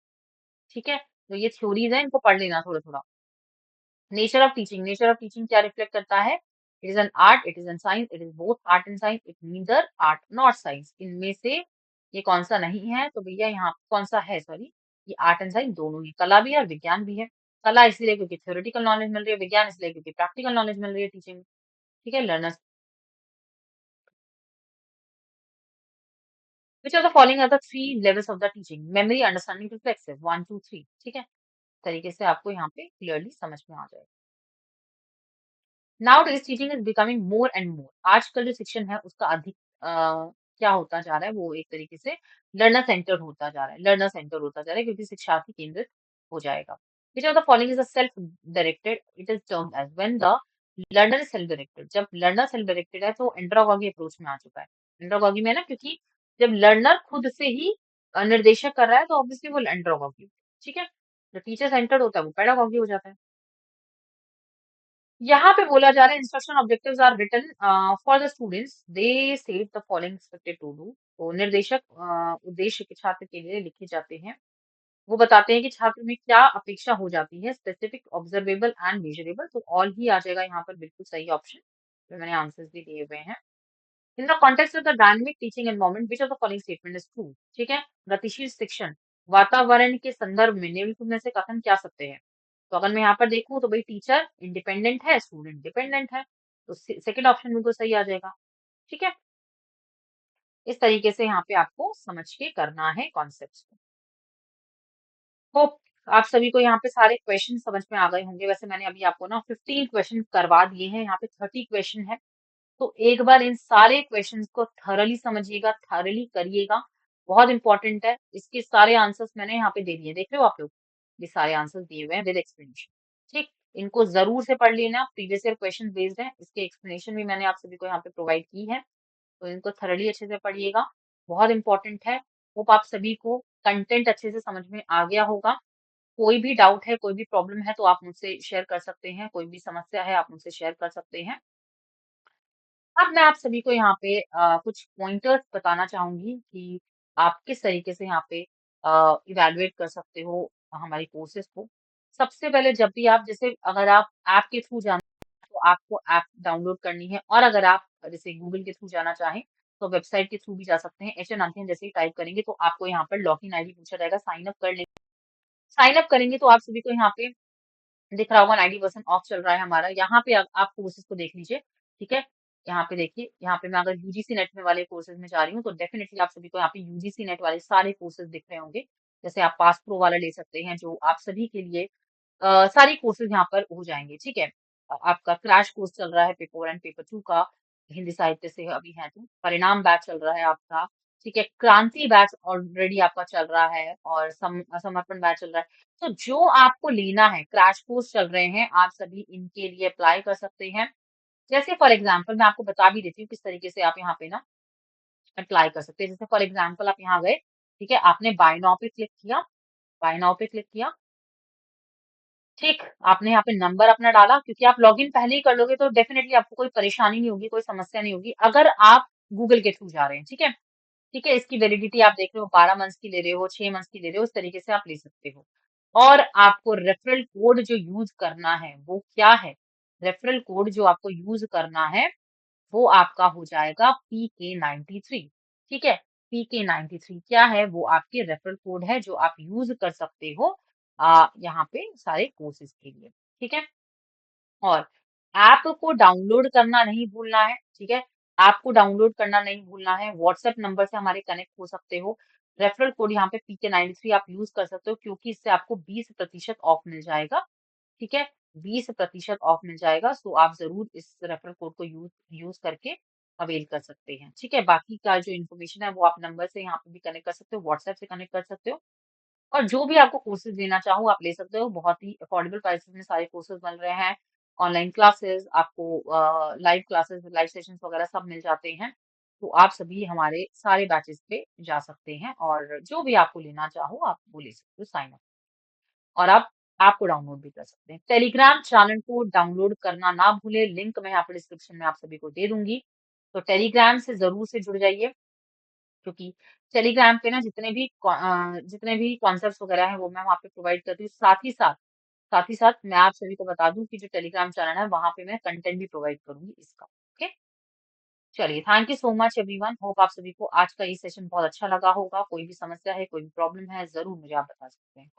ठीक है। तो ये थ्योरीज है, इनको पढ़ लेना थोड़ा थोड़ा। Nature of teaching, nature of teaching क्या रिफ्लेक्ट करता है। It is an art, it is an science, it is both art and science, it neither art not science. इनमें से ये कौन सा नहीं है, तो भैया यहाँ कौन सा है, सॉरी, ये आर्ट एंड साइंस दोनों ही, कला भी है और विज्ञान भी है। कला इसलिए क्योंकि थ्योरेटिकल नॉलेज मिल रही है, विज्ञान इसलिए क्योंकि प्रैक्टिकल नॉलेज मिल रही है टीचिंग में। ठीक है, learners. Which of the following are the 3 levels of the teaching, memory, understanding, reflexive, 1 2 3। ठीक है, तरीके से आपको यहाँ पे क्लियरली समझ में आ जाएगा। Now days teaching is becoming more and more, आजकल जो शिक्षण है उसका अधिक क्या होता जा रहा है, वो एक तरीके से लर्नर सेंटर होता जा रहा है, लर्नर सेंटर होता जा रहा है, क्योंकि शिक्षार्थी केंद्रित हो जाएगा। Which of the following is a self directed, it is termed as when the learner is self directed, जब लर्नर सेल्फ डायरेक्टेड है तो एंड्रोगॉगी अप्रोच में आ चुका है। एंड्रोगॉगी में है ना, क्योंकि जब लर्नर खुद से ही निर्देशक कर रहा है तो ऑब्वियसली वो एंड्रोगॉगी। ठीक है। जो टीचर सेंटर्ड होता है वो पेडागॉगी हो जाता है। यहाँ पे बोला जा रहा है instruction objectives are written for the students, they said the following expected to do. तो निर्देशक उद्देश्य के छात्र के लिए लिखे जाते हैं, वो बताते हैं कि छात्र में क्या अपेक्षा हो जाती है, स्पेसिफिक, ऑब्जर्वेबल एंड मेजरेबल। तो ऑल ही आ जाएगा यहाँ पर, बिल्कुल सही ऑप्शन, तो मैंने आंसर्स भी दिए हुए हैं। In the context of the dynamic teaching environment which of the following statement is true. ठीक है। गतिशील शिक्षण वातावरण के संदर्भ में निम्नलिखित में से कथन क्या सत्य है। तो अगर मैं यहाँ पर देखूं तो भाई टीचर इंडिपेंडेंट है, स्टूडेंट डिपेंडेंट है, तो सेकंड ऑप्शन बिल्कुल सही आ जाएगा। ठीक है। इस तरीके से यहाँ पे आपको समझ के करना है कॉन्सेप्ट को। होप आप सभी को यहाँ पे सारे क्वेश्चन समझ में आ गए होंगे। वैसे मैंने अभी आपको ना 15 क्वेश्चन करवा दिए हैं, यहाँ पे 30 क्वेश्चन है। तो एक बार इन सारे क्वेश्चंस को थॉरली समझिएगा, थॉरली करिएगा, बहुत इंपॉर्टेंट है। इसके सारे आंसर्स मैंने यहाँ पे दे दिए, देख रहे हो आप लोग, ये सारे आंसर्स दिए हुए हैं विद एक्सप्लेनेशन। ठीक, इनको जरूर से पढ़ लेना, प्रीवियस ईयर क्वेश्चन बेस्ड है, इसके एक्सप्लेनेशन भी मैंने आप सभी को यहाँ पे प्रोवाइड की है, तो इनको थॉरली अच्छे से पढ़िएगा, बहुत इंपॉर्टेंट है। होप आप सभी को कंटेंट अच्छे से समझ में आ गया होगा। कोई भी डाउट है, कोई भी प्रॉब्लम है तो आप मुझसे शेयर कर सकते हैं, कोई भी समस्या है आप मुझसे शेयर कर सकते हैं। अब मैं आप सभी को यहाँ पे कुछ पॉइंटर्स बताना चाहूँगी कि आप किस तरीके से यहाँ पे इवैल्यूएट कर सकते हो हमारी कोर्सेज़ को। सबसे पहले जब भी आप जैसे अगर आप ऐप के थ्रू जाना तो आपको ऐप डाउनलोड करनी है और अगर आप जैसे गूगल के थ्रू जाना चाहें, तो वेबसाइट के थ्रू भी जा सकते हैं। एचएन अंतिम जैसे ही टाइप करेंगे तो आपको यहाँ पर लॉगिन आईडी पूछा जाएगा, साइन अप कर लें। साइन अप करेंगे तो आप सभी को यहाँ पे दिख रहा होगा 90% ऑफ चल रहा है हमारा। यहाँ पे आप कोर्सेज़ को देख लीजिए, ठीक है? यहाँ पे देखिए, यहाँ पे मैं अगर यूजीसी नेट में वाले कोर्सेज़ में जा रही हूँ, तो डेफ़िनिटली आप सभी को यहाँ पे यूजीसी नेट वाले सारे कोर्सेज़ दिख रहे होंगे। जैसे आप पास प्रो वाला ले सकते हैं, जो आप सभी के लिए सारी कोर्सेज़ यहाँ पर हो जाएँगे, ठीक है? आपका क्रैश कोर्स चल रहा है पेपर 1 पेपर 2 का, हिंदी साहित्य से अभी है तो। परिणाम बैच चल रहा है आपका, ठीक है? क्रांति बैच ऑलरेडी आपका चल रहा है और समर्पण बैच चल रहा है। तो जो आपको लेना है, क्रैश कोर्स चल रहे हैं, आप सभी इनके लिए अप्लाई कर सकते हैं। जैसे फॉर एग्ज़ाम्पल मैं आपको बता भी देती हूँ किस तरीके से आप यहाँ पे ना अप्लाई कर सकते हैं। जैसे फॉर एग्ज़ाम्पल आप यहाँ गए, ठीक है? आपने बाय नाउ पे क्लिक किया, बाय नाउ पे क्लिक किया, ठीक, आपने यहाँ पे नंबर अपना डाला क्योंकि आप लॉगिन पहले ही कर लोगे तो डेफ़िनिटली आपको कोई परेशानी नहीं होगी, कोई समस्या नहीं होगी, अगर आप गूगल के थ्रू जा रहे हैं, ठीक है? ठीक है, इसकी वैलिडिटी आप देख रहे हो 12 मंथ्स की ले रहे हो, 6 मंथ्स की ले रहे हो, इस तरीके से आप ले सकते हो। और आपको रेफरल कोड जो यूज़ करना है, वो क्या है? रेफरल कोड जो आपको यूज़ करना है, वो आपका हो जाएगा PK93 ठीक है? PK93 क्या है? वो आपके रेफरल कोड है जो आप यूज़ कर सकते हो यहाँ पे सारे कोर्सेज़ के लिए, ठीक है? और ऐप को डाउनलोड करना नहीं भूलना है, ठीक है? ऐप को डाउनलोड करना नहीं भूलना है, व्हाट्सएप नंबर से हमारे कनेक्ट हो सकते हो। रेफरल कोड यहाँ पे PK93 आप यूज़ कर सकते हो क्योंकि इससे आपको 20% ऑफ मिल जाएगा, ठीक है? 20% ऑफ मिल जाएगा, सो आप ज़रूर इस रेफरल कोड को यूज़ यूज़ करके अवेल कर सकते हैं, ठीक है? बाकी का जो इन्फॉर्मेशन है वो आप नंबर से यहाँ पे भी कनेक्ट कर सकते हो, व्हाट्सएप से कनेक्ट कर सकते हो। और जो भी आपको कोर्सेज़ लेना चाहो आप ले सकते हो। बहुत ही अफोर्डेबल प्राइसेज़ में सारे कोर्सेज़ मिल रहे हैं। ऑनलाइन क्लासेज़ आपको लाइव क्लासेज़, लाइव सेशंस वगैरह सब मिल जाते हैं। तो आप सभी हमारे सारे बैचेज़ पे जा सकते हैं और जो भी आपको लेना चाहो आप वो ले सकते हो साइन अप और आप ऐप को डाउनलोड भी कर सकते हैं। टेलीग्राम चैनल को डाउनलोड करना ना भूलें, लिंक मैं यहाँ पे डिस्क्रिप्शन में आप सभी को दे दूँगी। तो टेलीग्राम से ज़रूर से जुड़ जाइए। क्योंकि टेलीग्राम पे ना जितने भी कॉन्सेप्ट्स वगैरह हैं वो मैं वहाँ पे प्रोवाइड करती हूँ। साथ ही साथ मैं आप सभी को बता दूँ कि जो टेलीग्राम चैनल है वहाँ पे मैं कंटेंट भी प्रोवाइड करूँगी इसका। ओके? चलिए thank you so much everyone. Hope आप सभी को आज का ये सेशन बहुत अच्छा लगा होगा। कोई भी समस्या है, कोई भी प्रॉब्लम है, ज़रूर मुझे आप बता सकते हैं।